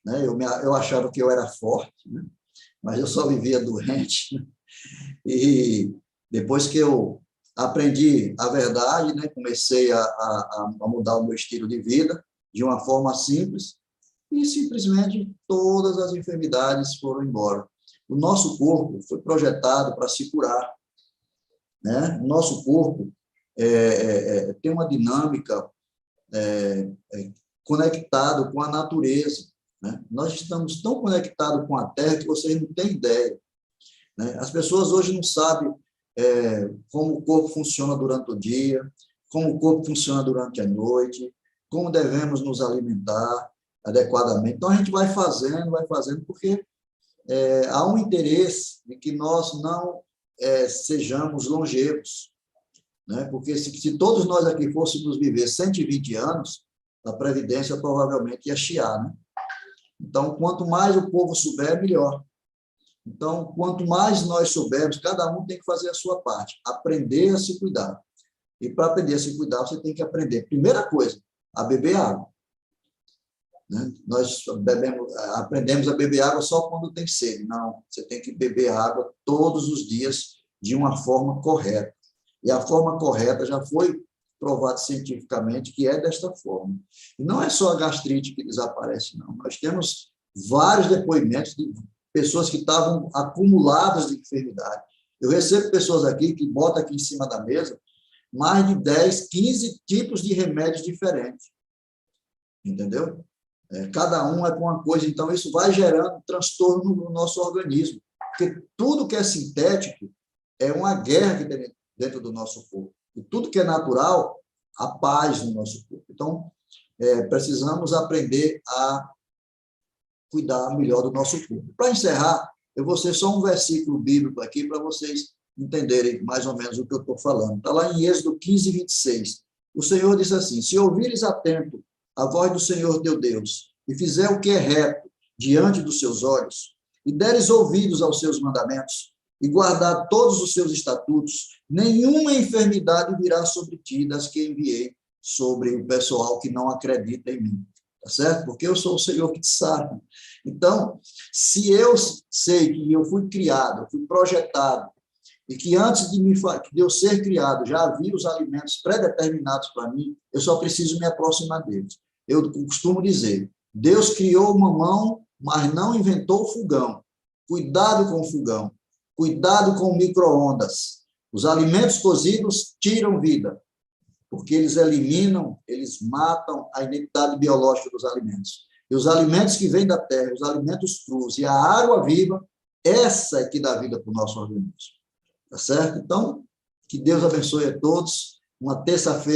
né? Eu achava que eu era forte, né? Mas eu só vivia doente. E depois que eu aprendi a verdade, né? Comecei a mudar o meu estilo de vida de uma forma simples, e simplesmente todas as enfermidades foram embora. O nosso corpo foi projetado para se curar, né? O nosso corpo tem uma dinâmica conectado com a natureza, né? Nós estamos tão conectados com a Terra que vocês não têm ideia, né? As pessoas hoje não sabem como o corpo funciona durante o dia, como o corpo funciona durante a noite, como devemos nos alimentar adequadamente. Então, a gente vai fazendo, porque há um interesse de que nós não sejamos longevos, né? Porque se todos nós aqui fôssemos viver 120 anos, a Previdência provavelmente ia chiar, né? Então, quanto mais o povo souber, melhor. Então, quanto mais nós soubermos, cada um tem que fazer a sua parte, aprender a se cuidar. E para aprender a se cuidar, você tem que aprender, primeira coisa, a beber água, né? Nós aprendemos a beber água só quando tem sede. Não, você tem que beber água todos os dias de uma forma correta. E a forma correta já foi provado cientificamente que é desta forma. E não é só a gastrite que desaparece, não. Nós temos vários depoimentos de pessoas que estavam acumuladas de enfermidade. Eu recebo pessoas aqui que botam aqui em cima da mesa mais de 10, 15 tipos de remédios diferentes. Entendeu? Cada um é com uma coisa. Então, isso vai gerando transtorno no nosso organismo. Porque tudo que é sintético é uma guerra que tem dentro do nosso corpo. E tudo que é natural, a paz no nosso corpo. Então, precisamos aprender a cuidar melhor do nosso corpo. Para encerrar, eu vou ser só um versículo bíblico aqui para vocês entenderem mais ou menos o que eu estou falando. Está lá em Êxodo 15, 26. O Senhor disse assim: se ouvires atento a voz do Senhor teu Deus, e fizer o que é reto diante dos seus olhos, e deres ouvidos aos seus mandamentos, e guardar todos os seus estatutos, nenhuma enfermidade virá sobre ti das que enviei sobre o pessoal que não acredita em mim. Tá certo? Porque eu sou o Senhor que te sabe. Então, se eu sei que eu fui criado, eu fui projetado, e que antes de eu ser criado já havia os alimentos pré-determinados para mim, eu só preciso me aproximar deles. Eu costumo dizer, Deus criou uma mão, mas não inventou o fogão. Cuidado com o fogão. Cuidado com o micro-ondas. Os alimentos cozidos tiram vida, porque eles eliminam, eles matam a identidade biológica dos alimentos. E os alimentos que vêm da terra, os alimentos crus e a água viva, essa é que dá vida para o nosso organismo. Tá certo? Então, que Deus abençoe a todos. Uma terça-feira